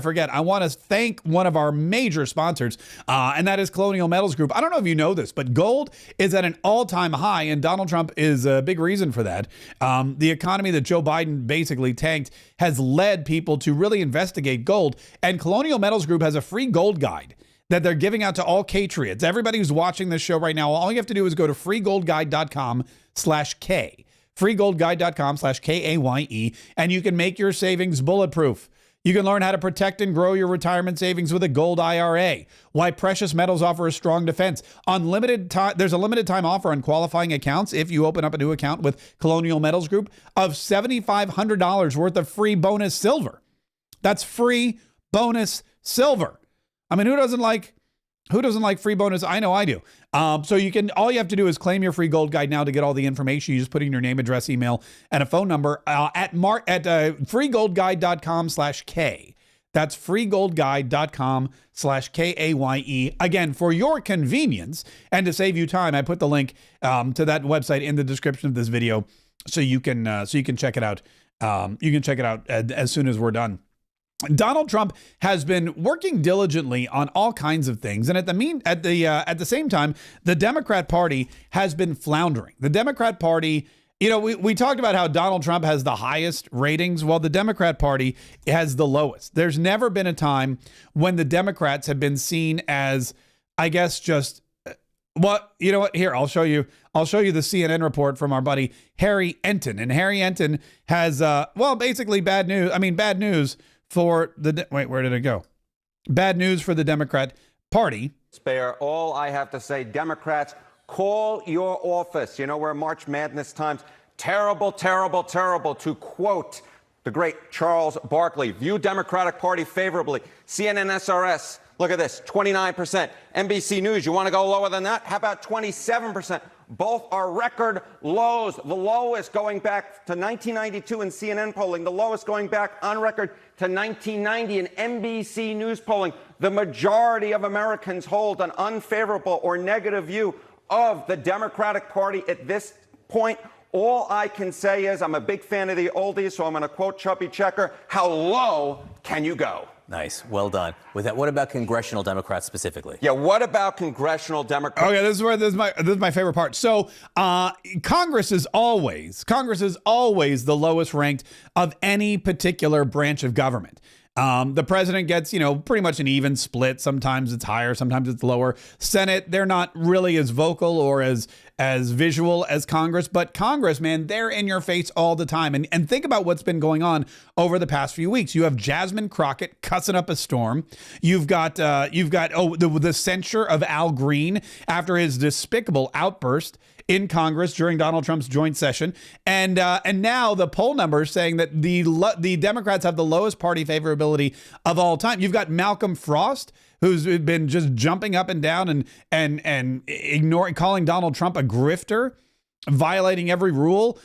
Speaker 1: forget, I want to thank one of our major sponsors, and that is Colonial Metals Group. I don't know if you know this, but gold is at an all-time high, and Donald Trump is a big reason for that. The economy that Joe Biden basically tanked has led people to really investigate gold, and Colonial Metals Group has a free gold guide that they're giving out to all Katriots. Everybody who's watching this show right now, all you have to do is go to freegoldguide.com/K. freegoldguide.com/KAYE, and you can make your savings bulletproof. You can learn how to protect and grow your retirement savings with a gold IRA. Why precious metals offer a strong defense. There's a limited time offer on qualifying accounts if you open up a new account with Colonial Metals Group of $7,500 worth of free bonus silver. That's free bonus silver. I mean, who doesn't like free bonus? I know I do. So all you have to do is claim your free gold guide now to get all the information. You just put in your name, address, email, and a phone number at freegoldguide.com/K. That's freegoldguide.com/KAYE. Again, for your convenience and to save you time, I put the link to that website in the description of this video, so you can check it out. You can check it out as soon as we're done. Donald Trump has been working diligently on all kinds of things, and at the same time, the Democrat Party has been floundering. The Democrat Party, we talked about how Donald Trump has the highest ratings. Well, the Democrat Party has the lowest. There's never been a time when the Democrats have been seen as, I guess, just what you know what? Here, I'll show you the CNN report from our buddy Harry Enton, and Harry Enton has basically bad news. I mean, bad news. For the where did it go? Bad news for the Democrat Party.
Speaker 11: Spare all I have to say, Democrats, call your office. We're March Madness times. Terrible, terrible, terrible. To quote the great Charles Barkley, view Democratic Party favorably. CNN SRS, look at this, 29%. NBC News, you want to go lower than that? How about 27%? Both are record lows, the lowest going back to 1992 in CNN polling, the lowest going back on record to 1990 in NBC News polling. the majority of Americans hold an unfavorable or negative view of the Democratic Party at this point. All I can say is I'm a big fan of the oldies, so I'm going to quote Chubby Checker, how low can you go?
Speaker 12: Nice. Well done. With that, what about congressional Democrats specifically?
Speaker 11: Yeah, what about congressional Democrats?
Speaker 1: Okay, this is my favorite part. So Congress is always the lowest ranked of any particular branch of government. The president gets, pretty much an even split. Sometimes it's higher, sometimes it's lower. Senate, they're not really as vocal or as visual as Congress, but Congress, man, they're in your face all the time. And think about what's been going on over the past few weeks. You have Jasmine Crockett cussing up a storm. You've got the censure of Al Green after his despicable outburst in Congress during Donald Trump's joint session, and now the poll numbers saying that the Democrats have the lowest party favorability of all time. You've got Malcolm Frost, who's been just jumping up and down and ignoring, calling Donald Trump a grifter, violating every rule,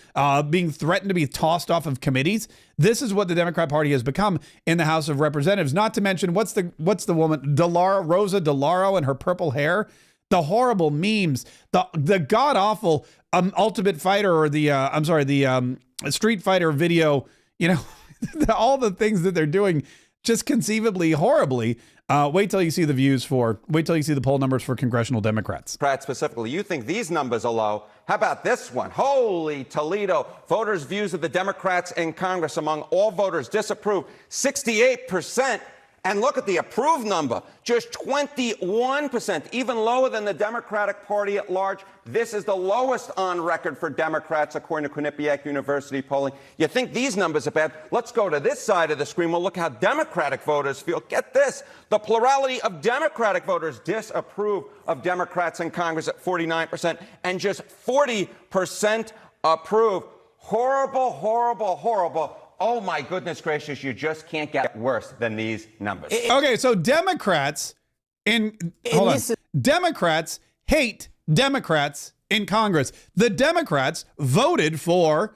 Speaker 1: being threatened to be tossed off of committees. This is what the Democrat Party has become in the House of Representatives. Not to mention what's the woman Rosa DeLauro and her purple hair. The horrible memes, the god awful Ultimate Fighter or the Street Fighter video, all the things that they're doing just conceivably horribly. Wait till you see the poll numbers for congressional Democrats.
Speaker 11: Specifically, you think these numbers are low. How about this one? Holy Toledo. Voters' views of the Democrats in Congress among all voters disapprove, 68%. And look at the approved number, just 21%, even lower than the Democratic Party at large. This is the lowest on record for Democrats, according to Quinnipiac University polling. You think these numbers are bad? Let's go to this side of the screen. We'll look how Democratic voters feel. Get this. The plurality of Democratic voters disapprove of Democrats in Congress at 49%, and just 40% approve. Horrible, horrible, horrible. Oh, my goodness gracious, you just can't get worse than these numbers.
Speaker 1: Okay, so Democrats Democrats hate Democrats in Congress. The Democrats voted for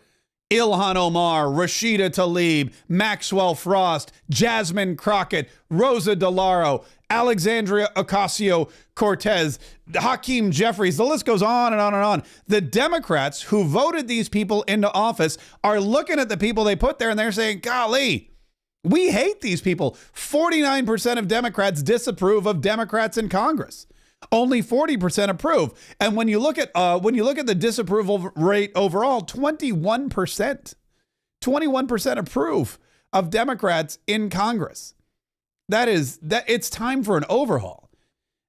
Speaker 1: Ilhan Omar, Rashida Tlaib, Maxwell Frost, Jasmine Crockett, Rosa DeLauro, Alexandria Ocasio-Cortez, Hakeem Jeffries. The list goes on and on and on. The Democrats who voted these people into office are looking at the people they put there and they're saying, golly, we hate these people. 49% of Democrats disapprove of Democrats in Congress. Only 40% approve. And when you look at the disapproval rate overall, 21%. 21% approve of Democrats in Congress. It's time for an overhaul.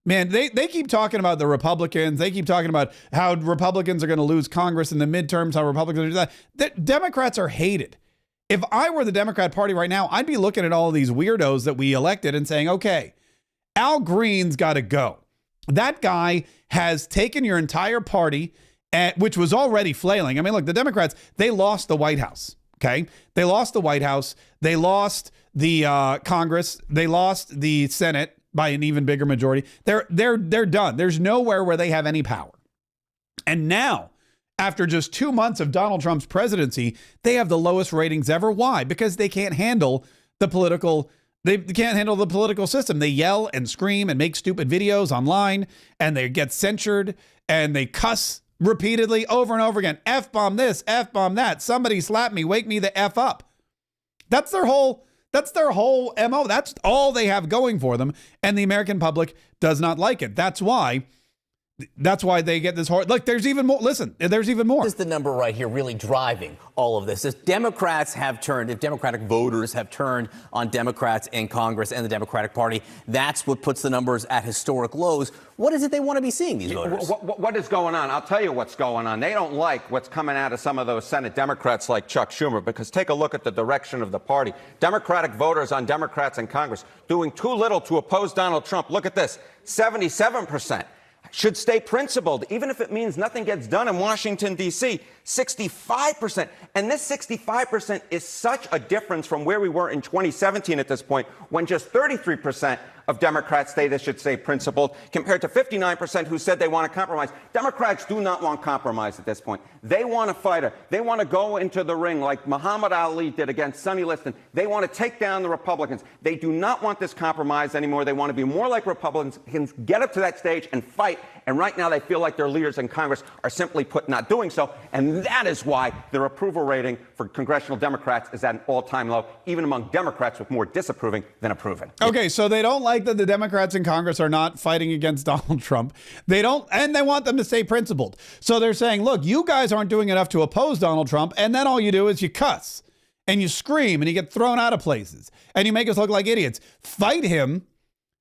Speaker 1: Man, they keep talking about the Republicans. They keep talking about how Republicans are going to lose Congress in the midterms, how Republicans are doing that. Democrats are hated. If I were the Democrat Party right now, I'd be looking at all of these weirdos that we elected and saying, okay, Al Green's got to go. That guy has taken your entire party, which was already flailing. I mean, look, the Democrats, they lost the White House. Okay. They lost the White House. They lost the Congress. They lost the Senate by an even bigger majority. They're done. There's nowhere where they have any power. And now, after just 2 months of Donald Trump's presidency, they have the lowest ratings ever. Why? Because they can't handle the political system. They yell and scream and make stupid videos online, and they get censured, and they cuss repeatedly over and over again. F-bomb this, F-bomb that. Somebody slap me, wake me the F up. That's their whole MO. That's all they have going for them. And the American public does not like it. That's why they get this hard. Look, there's even more. Listen, there's even more.
Speaker 12: This is the number right here really driving all of this. If Democratic voters have turned on Democrats in Congress and the Democratic Party, that's what puts the numbers at historic lows. What is it they want to be seeing, these voters?
Speaker 11: What is going on? I'll tell you what's going on. They don't like what's coming out of some of those Senate Democrats like Chuck Schumer, because take a look at the direction of the party. Democratic voters on Democrats in Congress doing too little to oppose Donald Trump. Look at this, 77%. Should stay principled, even if it means nothing gets done in Washington, D.C. 65%. And this 65% is such a difference from where we were in 2017 at this point, when just 33% of Democrats say they should stay principled, compared to 59% who said they want to compromise. Democrats do not want compromise at this point. They want a fighter. They want to go into the ring like Muhammad Ali did against Sonny Liston. They want to take down the Republicans. They do not want this compromise anymore. They want to be more like Republicans, can get up to that stage and fight. And right now they feel like their leaders in Congress are simply put not doing so. And that is why their approval rating for congressional Democrats is at an all-time low, even among Democrats with more disapproving than approving.
Speaker 1: Okay, so they don't like that the Democrats in Congress are not fighting against Donald Trump. They don't, and they want them to stay principled. So they're saying, look, you guys aren't doing enough to oppose Donald Trump, and then all you do is you cuss and you scream and you get thrown out of places and you make us look like idiots. Fight him.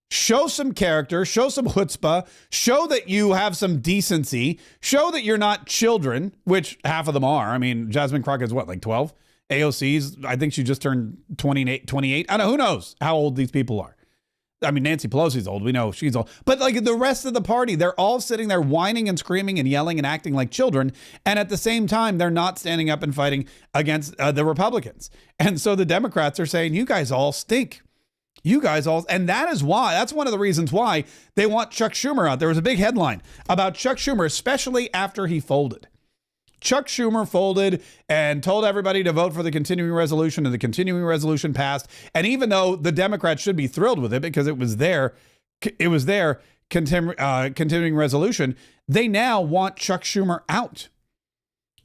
Speaker 1: Show some character, show some chutzpah, show that you have some decency, show that you're not children, which half of them are. I mean, Jasmine Crockett's what, like 12? AOC's, I think she just turned 28. I don't know, who knows how old these people are. I mean, Nancy Pelosi's old. We know she's old. But like the rest of the party, they're all sitting there whining and screaming and yelling and acting like children. And at the same time, they're not standing up and fighting against the Republicans. And so the Democrats are saying, you guys all stink. You guys all, and that is why, that's one of the reasons why they want Chuck Schumer out. There was a big headline about Chuck Schumer, especially after he folded. Chuck Schumer folded and told everybody to vote for the continuing resolution, and the continuing resolution passed. And even though the Democrats should be thrilled with it because it was their continuing resolution, they now want Chuck Schumer out.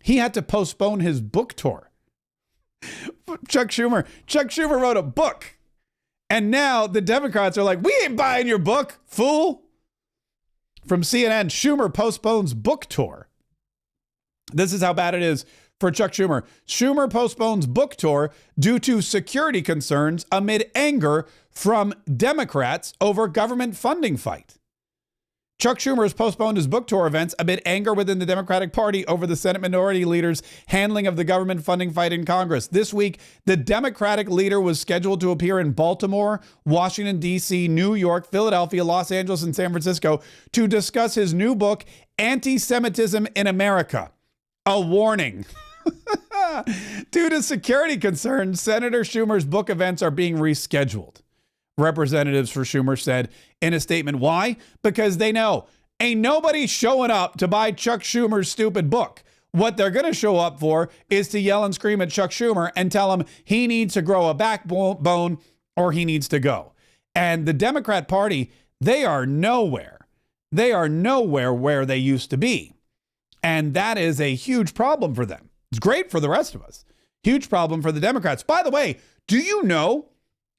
Speaker 1: He had to postpone his book tour. Chuck Schumer wrote a book. And now the Democrats are like, we ain't buying your book, fool. From CNN, Schumer postpones book tour. This is how bad it is for Chuck Schumer. Schumer postpones book tour due to security concerns amid anger from Democrats over government funding fight. Chuck Schumer has postponed his book tour events amid anger within the Democratic Party over the Senate Minority Leader's handling of the government funding fight in Congress. This week, the Democratic leader was scheduled to appear in Baltimore, Washington, D.C., New York, Philadelphia, Los Angeles, and San Francisco to discuss his new book, Anti-Semitism in America. A warning. Due to security concerns, Senator Schumer's book events are being rescheduled. Representatives for Schumer said in a statement, why? Because they know ain't nobody showing up to buy Chuck Schumer's stupid book. What they're going to show up for is to yell and scream at Chuck Schumer and tell him he needs to grow a backbone or he needs to go. And the Democrat Party, they are nowhere. They are nowhere where they used to be. And that is a huge problem for them. It's great for the rest of us. Huge problem for the Democrats. By the way, do you know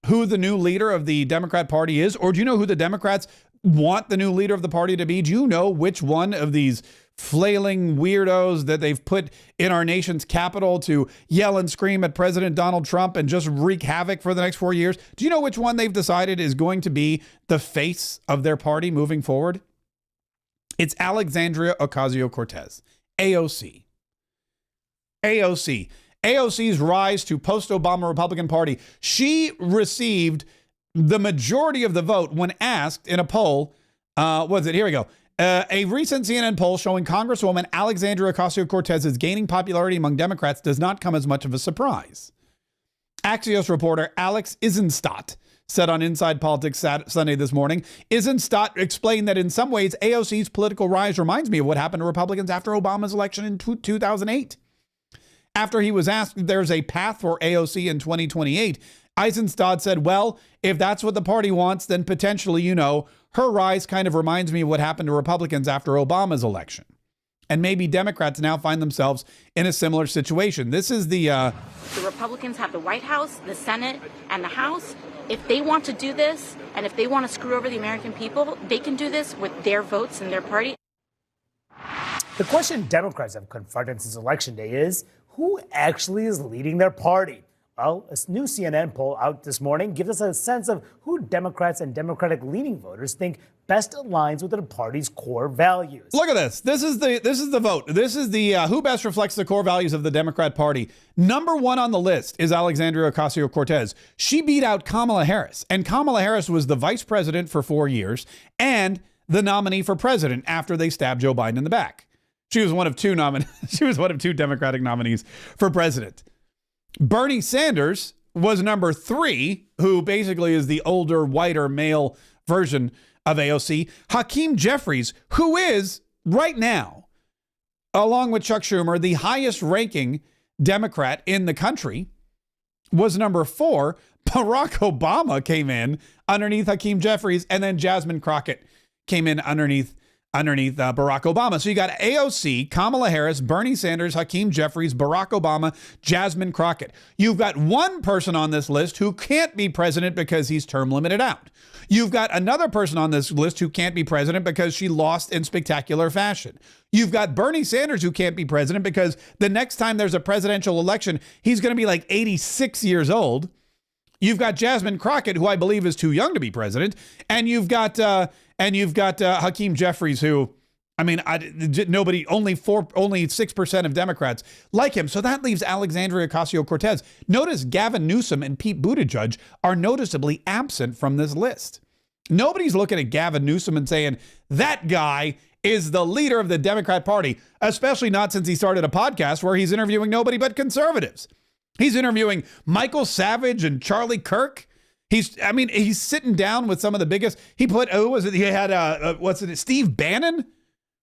Speaker 1: who the new leader of the Democrat Party is? Or do you know who the Democrats want the new leader of the party to be? Do you know which one of these flailing weirdos that they've put in our nation's capital to yell and scream at President Donald Trump and just wreak havoc for the next 4 years? Do you know which one they've decided is going to be the face of their party moving forward? It's Alexandria Ocasio-Cortez, AOC. AOC's rise to post-Obama Republican Party. She received the majority of the vote when asked in a poll. Here we go. A recent CNN poll showing Congresswoman Alexandria Ocasio-Cortez is gaining popularity among Democrats does not come as much of a surprise. Axios reporter Alex Isenstadt said on Inside Politics Sunday this morning. Isenstadt explained that in some ways, AOC's political rise reminds me of what happened to Republicans after Obama's election in 2008. After he was asked if there's a path for AOC in 2028, Eisenstadt said, well, if that's what the party wants, then potentially, her rise kind of reminds me of what happened to Republicans after Obama's election. And maybe Democrats now find themselves in a similar situation. This is the
Speaker 13: Republicans have the White House, the Senate, and the House. If they want to do this, and if they want to screw over the American people, they can do this with their votes and their party.
Speaker 14: The question Democrats have confronted since Election Day is, who actually is leading their party? Well, a new CNN poll out this morning gives us a sense of who Democrats and Democratic-leaning voters think best aligns with their party's core values.
Speaker 1: Look at this. This is the vote. This is the who best reflects the core values of the Democrat Party. Number one on the list is Alexandria Ocasio-Cortez. She beat out Kamala Harris, and Kamala Harris was the vice president for 4 years and the nominee for president after they stabbed Joe Biden in the back. She was one of two She was one of two Democratic nominees for president. Bernie Sanders was number 3, who basically is the older, whiter male version of AOC. Hakeem Jeffries, who is right now, along with Chuck Schumer, the highest ranking Democrat in the country, was number 4. Barack Obama came in underneath Hakeem Jeffries, and then Jasmine Crockett came in underneath Barack Obama. So you got AOC, Kamala Harris, Bernie Sanders, Hakeem Jeffries, Barack Obama, Jasmine Crockett. You've got one person on this list who can't be president because he's term limited out. You've got another person on this list who can't be president because she lost in spectacular fashion. You've got Bernie Sanders who can't be president because the next time there's a presidential election, he's going to be like 86 years old. You've got Jasmine Crockett, who I believe is too young to be president, and you've got Hakeem Jeffries, who, I mean, only 6% of Democrats like him. So that leaves Alexandria Ocasio-Cortez. Notice Gavin Newsom and Pete Buttigieg are noticeably absent from this list. Nobody's looking at Gavin Newsom and saying that guy is the leader of the Democrat Party, especially not since he started a podcast where he's interviewing nobody but conservatives. He's interviewing Michael Savage and Charlie Kirk. He's sitting down with some of the biggest. He had Steve Bannon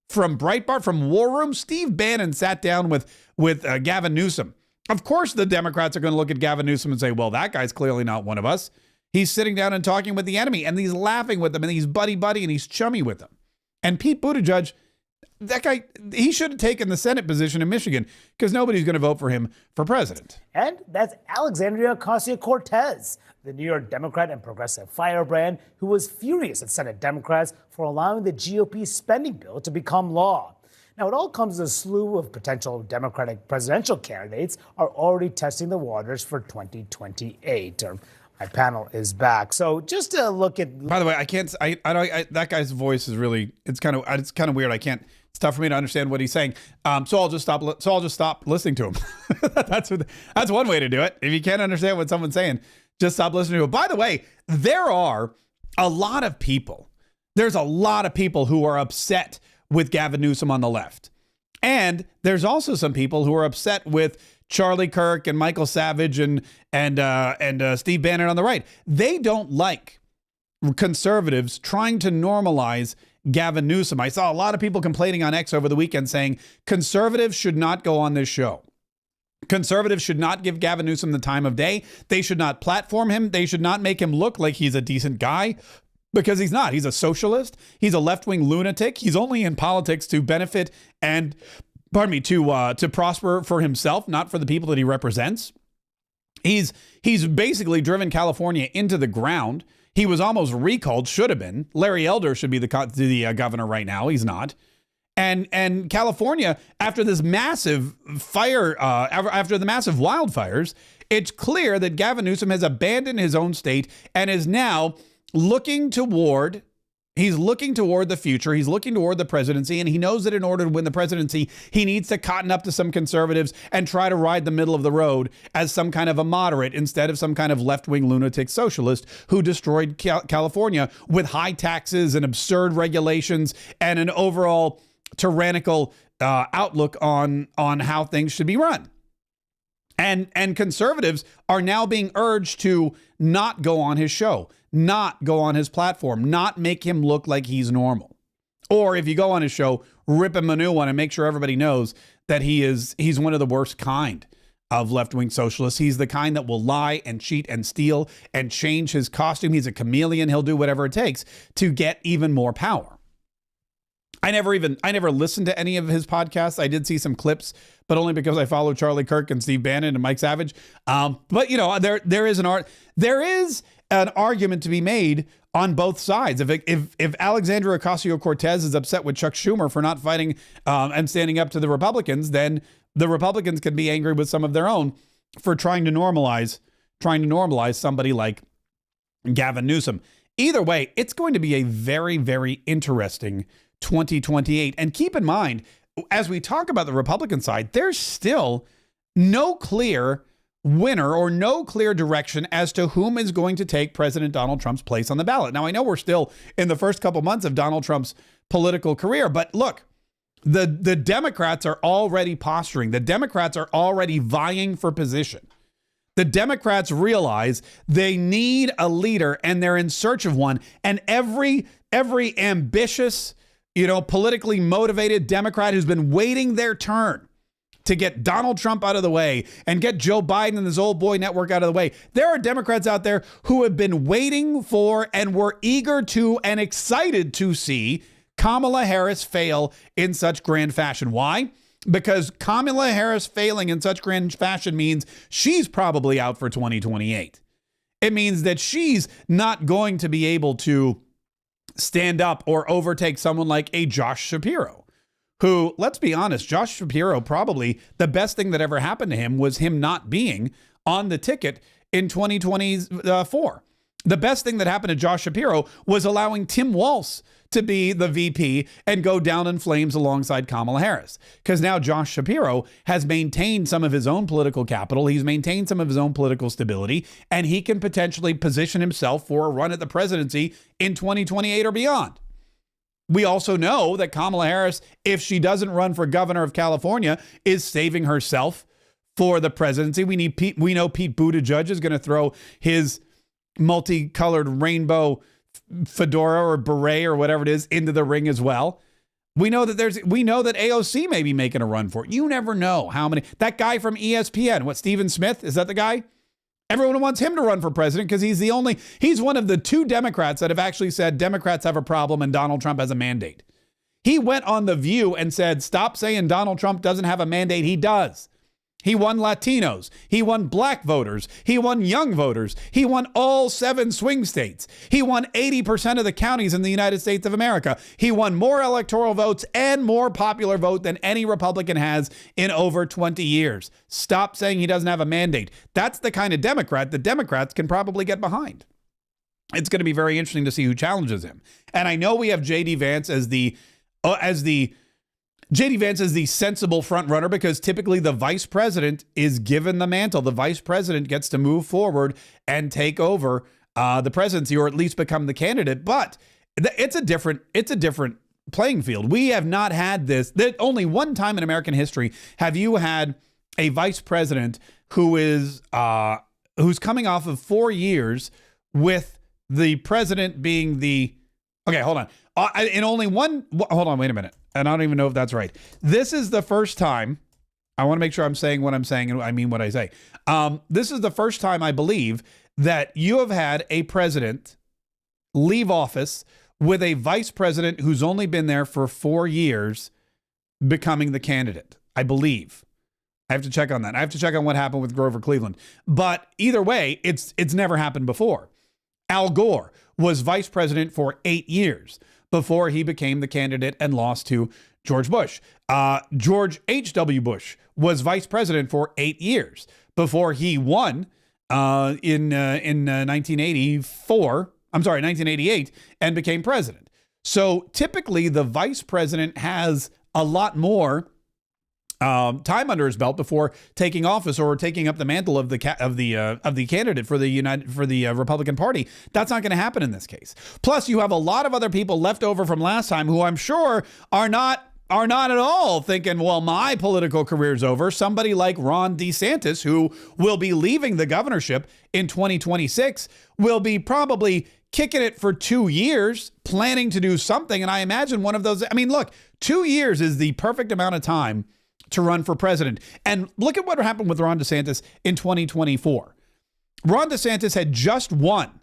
Speaker 1: from Breitbart, from War Room. Steve Bannon sat down with Gavin Newsom. Of course, the Democrats are going to look at Gavin Newsom and say, well, that guy's clearly not one of us. He's sitting down and talking with the enemy, and he's laughing with them, and he's buddy-buddy, and he's chummy with them. And Pete Buttigieg, that guy, he should have taken the Senate position in Michigan because nobody's going to vote for him for president.
Speaker 14: And that's Alexandria Ocasio-Cortez, the New York Democrat and progressive firebrand who was furious at Senate Democrats for allowing the GOP spending bill to become law. Now, it all comes as a slew of potential Democratic presidential candidates are already testing the waters for 2028. My panel is back. So just to look at. By
Speaker 1: the way, that guy's voice is really. It's kind of weird. It's tough for me to understand what he's saying. So I'll just stop listening to him. That's one way to do it. If you can't understand what someone's saying, just stop listening to it. By the way, there are a lot of people. There's a lot of people who are upset with Gavin Newsom on the left, and there's also some people who are upset with Charlie Kirk and Michael Savage and Steve Bannon on the right. They don't like conservatives trying to normalize Gavin Newsom. I saw a lot of people complaining on X over the weekend saying conservatives should not go on this show. Conservatives should not give Gavin Newsom the time of day. They should not platform him. They should not make him look like he's a decent guy, because he's not. He's a socialist. He's a left-wing lunatic. He's only in politics to benefit and to prosper for himself, not for the people that he represents. He's basically driven California into the ground. He was almost recalled, should have been. Larry Elder should be the governor right now. He's not. And California, after this massive fire, after the massive wildfires, it's clear that Gavin Newsom has abandoned his own state and is now looking toward the future. He's looking toward the presidency, and he knows that in order to win the presidency, he needs to cotton up to some conservatives and try to ride the middle of the road as some kind of a moderate instead of some kind of left-wing lunatic socialist who destroyed California with high taxes and absurd regulations and an overall tyrannical outlook on how things should be run. And conservatives are now being urged to not go on his show, not go on his platform, not make him look like he's normal. Or if you go on his show, rip him a new one and make sure everybody knows that he's one of the worst kind of left-wing socialists. He's the kind that will lie and cheat and steal and change his costume. He's a chameleon. He'll do whatever it takes to get even more power. I never listened to any of his podcasts. I did see some clips, but only because I follow Charlie Kirk and Steve Bannon and Mike Savage. But you know, there is an argument to be made on both sides. If Alexandria Ocasio-Cortez is upset with Chuck Schumer for not fighting and standing up to the Republicans, then the Republicans can be angry with some of their own for trying to normalize somebody like Gavin Newsom. Either way, it's going to be a very, very interesting 2028. And keep in mind, as we talk about the Republican side, there's still no clear winner or no clear direction as to whom is going to take President Donald Trump's place on the ballot. Now, I know we're still in the first couple months of Donald Trump's political career, but look, The Democrats are already posturing. The Democrats are already vying for position. The Democrats realize they need a leader and they're in search of one. And every ambitious, politically motivated Democrat who's been waiting their turn to get Donald Trump out of the way and get Joe Biden and his old boy network out of the way. There are Democrats out there who have been waiting for and were eager to and excited to see Kamala Harris fail in such grand fashion. Why? Because Kamala Harris failing in such grand fashion means she's probably out for 2028. It means that she's not going to be able to stand up or overtake someone like a Josh Shapiro, who, let's be honest, Josh Shapiro, probably the best thing that ever happened to him was him not being on the ticket in 2024. The best thing that happened to Josh Shapiro was allowing Tim Walz to be the VP and go down in flames alongside Kamala Harris. Because now Josh Shapiro has maintained some of his own political capital. He's maintained some of his own political stability, and he can potentially position himself for a run at the presidency in 2028 or beyond. We also know that Kamala Harris, if she doesn't run for governor of California, is saving herself for the presidency. We know Pete Buttigieg is going to throw his multicolored rainbow fedora or beret or whatever it is into the ring as well. We know that AOC may be making a run for it. You never know how many. That guy from ESPN, Stephen Smith, is that the guy? Everyone wants him to run for president because he's one of the two Democrats that have actually said Democrats have a problem and Donald Trump has a mandate. He went on The View and said, stop saying Donald Trump doesn't have a mandate. He does. He won Latinos. He won black voters. He won young voters. He won all 7 swing states. He won 80% of the counties in the United States of America. He won more electoral votes and more popular vote than any Republican has in over 20 years. Stop saying he doesn't have a mandate. That's the kind of Democrat that Democrats can probably get behind. It's going to be very interesting to see who challenges him. And I know we have J.D. Vance as the sensible front runner because typically the vice president is given the mantle. The vice president gets to move forward and take over the presidency, or at least become the candidate. But it's a different playing field. We have not had this. Only one time in American history have you had a vice president who's coming off of 4 years with the president being the. Okay, hold on. In only one. Hold on. Wait a minute. And I don't even know if that's right. This is the first time. I want to make sure I'm saying what I'm saying and I mean what I say. This is the first time, I believe, that you have had a president leave office with a vice president who's only been there for 4 years becoming the candidate. I believe. I have to check on that. I have to check on what happened with Grover Cleveland. But either way, it's never happened before. Al Gore was vice president for 8 years before he became the candidate and lost to George Bush. George H.W. Bush was vice president for 8 years before he won in 1988 and became president. So typically the vice president has a lot more time under his belt before taking office or taking up the mantle of the candidate for the Republican Party. That's not going to happen in this case. Plus, you have a lot of other people left over from last time who I'm sure are not at all thinking, well, my political career's over. Somebody like Ron DeSantis, who will be leaving the governorship in 2026, will be probably kicking it for 2 years, planning to do something. And I imagine one of those. I mean, look, 2 years is the perfect amount of time to run for president. And look at what happened with Ron DeSantis in 2024. Ron DeSantis had just won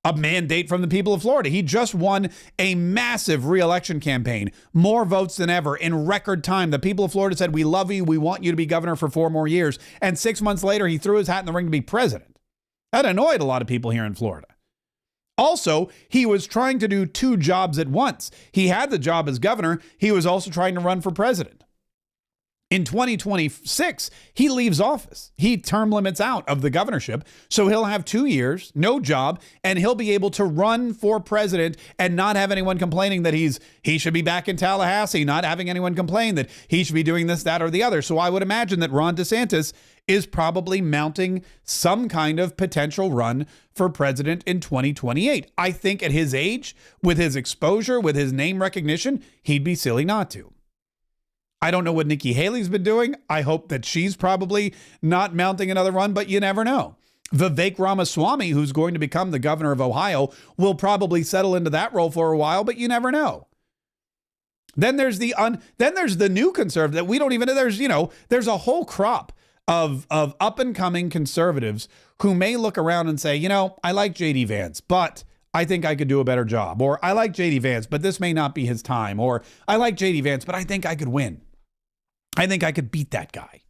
Speaker 1: a mandate from the people of Florida. He just won a massive re-election campaign, more votes than ever in record time. The people of Florida said, we love you. We want you to be governor for 4 more years. And 6 months later, he threw his hat in the ring to be president. That annoyed a lot of people here in Florida. Also, he was trying to do 2 jobs at once. He had the job as governor. He was also trying to run for president. In 2026, he leaves office. He term limits out of the governorship. So he'll have 2 years, no job, and he'll be able to run for president and not have anyone complaining that he should be back in Tallahassee, not having anyone complain that he should be doing this, that, or the other. So I would imagine that Ron DeSantis is probably mounting some kind of potential run for president in 2028. I think at his age, with his exposure, with his name recognition, he'd be silly not to. I don't know what Nikki Haley's been doing. I hope that she's probably not mounting another run, but you never know. Vivek Ramaswamy, who's going to become the governor of Ohio, will probably settle into that role for a while, but you never know. Then there's the new conservative that we don't even know. There's a whole crop of up and coming conservatives who may look around and say, I like JD Vance, but I think I could do a better job. Or I like JD Vance, but this may not be his time. Or I like JD Vance, but I think I could win. I think I could beat that guy.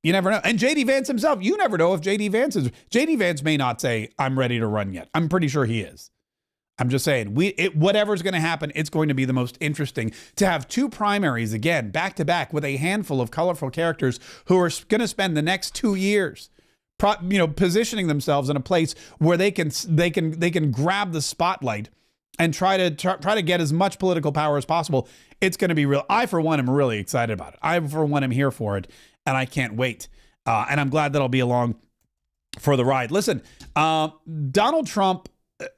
Speaker 1: You never know. And JD Vance himself, you never know if JD Vance may not say, I'm ready to run yet. I'm pretty sure he is. I'm just saying, whatever's going to happen, it's going to be the most interesting to have two primaries again, back to back, with a handful of colorful characters who are going to spend the next 2 years, positioning themselves in a place where they can grab the spotlight and try to get as much political power as possible. It's going to be real. I, for one, am really excited about it. I, for one, am here for it, and I can't wait. And I'm glad that I'll be along for the ride. Listen, Donald Trump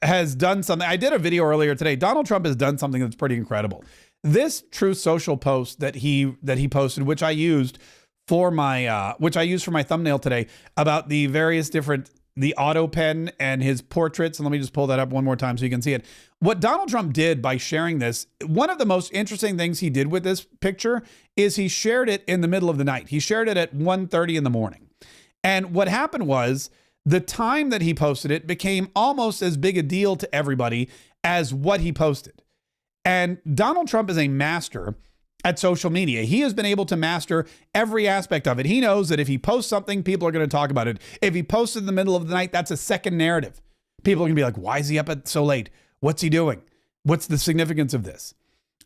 Speaker 1: has done something. I did a video earlier today. Donald Trump has done something that's pretty incredible. This Truth Social post that he posted, which I used for my thumbnail today, about the various different, the Autopen and his portraits. And let me just pull that up one more time so you can see it. What Donald Trump did by sharing this, one of the most interesting things he did with this picture is he shared it in the middle of the night. He shared it at 1:30 in the morning. And what happened was, the time that he posted it became almost as big a deal to everybody as what he posted. And Donald Trump is a master at social media. He has been able to master every aspect of it. He knows that if he posts something, people are going to talk about it. If he posts in the middle of the night, that's a second narrative. People are going to be like, why is he up so late? What's he doing? What's the significance of this?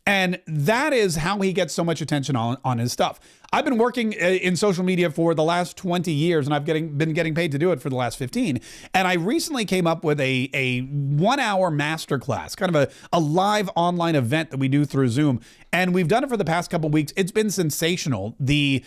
Speaker 1: And that is how he gets so much attention on his stuff. I've been working in social media for the last 20 years, and I've been getting paid to do it for the last 15. And I recently came up with a 1 hour masterclass, kind of a live online event that we do through Zoom. And we've done it for the past couple of weeks. It's been sensational. The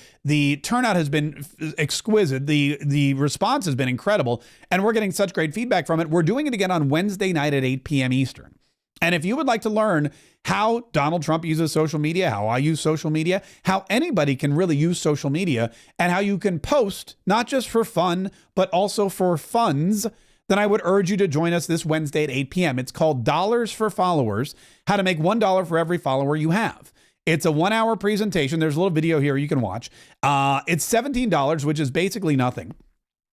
Speaker 1: turnout has been exquisite. The response has been incredible. And we're getting such great feedback from it. We're doing it again on Wednesday night at 8 p.m. Eastern. And if you would like to learn how Donald Trump uses social media, how I use social media, how anybody can really use social media, and how you can post not just for fun, but also for funds, then I would urge you to join us this Wednesday at 8 p.m. It's called Dollars for Followers, how to make $1 for every follower you have. It's a 1 hour presentation. There's a little video here you can watch. It's $17, which is basically nothing.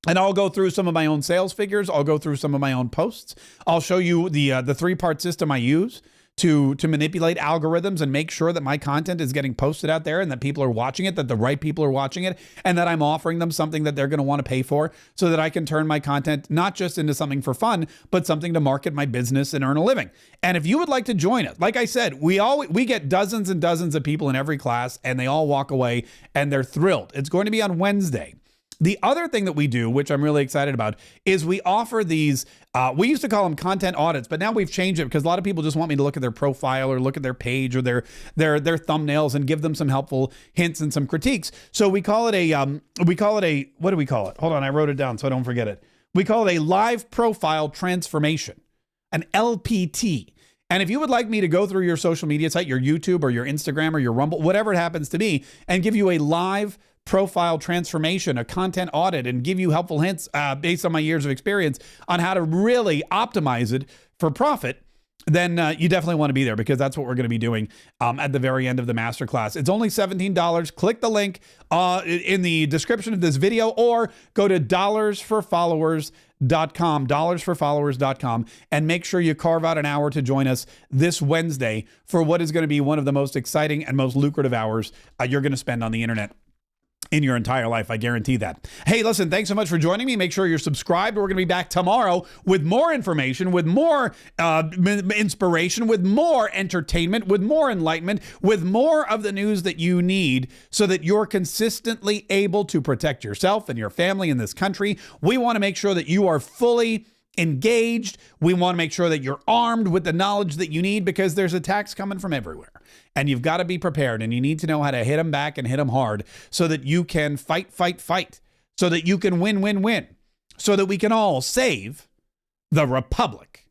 Speaker 1: And I'll go through some of my own sales figures. I'll go through some of my own posts. I'll show you the 3-part system I use to manipulate algorithms and make sure that my content is getting posted out there and that people are watching it, that the right people are watching it, and that I'm offering them something that they're going to want to pay for, so that I can turn my content not just into something for fun, but something to market my business and earn a living. And if you would like to join us, like I said, we get dozens and dozens of people in every class, and they all walk away and they're thrilled. It's going to be on Wednesday. The other thing that we do, which I'm really excited about, is we offer these, we used to call them content audits, but now we've changed it because a lot of people just want me to look at their profile or look at their page or their thumbnails and give them some helpful hints and some critiques. So we call it what do we call it? Hold on, I wrote it down so I don't forget it. We call it a live profile transformation, an LPT. And if you would like me to go through your social media site, your YouTube or your Instagram or your Rumble, whatever it happens to be, and give you a live profile transformation, a content audit, and give you helpful hints based on my years of experience on how to really optimize it for profit, then you definitely want to be there, because that's what we're going to be doing at the very end of the masterclass. It's only $17. Click the link in the description of this video, or go to dollarsforfollowers.com, dollarsforfollowers.com, and make sure you carve out an hour to join us this Wednesday for what is going to be one of the most exciting and most lucrative hours you're going to spend on the internet in your entire life. I guarantee that. Hey, listen, thanks so much for joining me. Make sure you're subscribed. We're going to be back tomorrow with more information, with more inspiration, with more entertainment, with more enlightenment, with more of the news that you need so that you're consistently able to protect yourself and your family in this country. We want to make sure that you are fully engaged. We want to make sure that you're armed with the knowledge that you need, because there's attacks coming from everywhere. And you've got to be prepared, and you need to know how to hit them back and hit them hard so that you can fight, so that you can win, so that we can all save the Republic.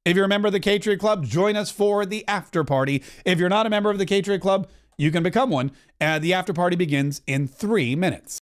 Speaker 1: If you're a member of the Kaye Club, join us for the after party. If you're not a member of the Kaye Club, you can become one. The after party begins in 3 minutes.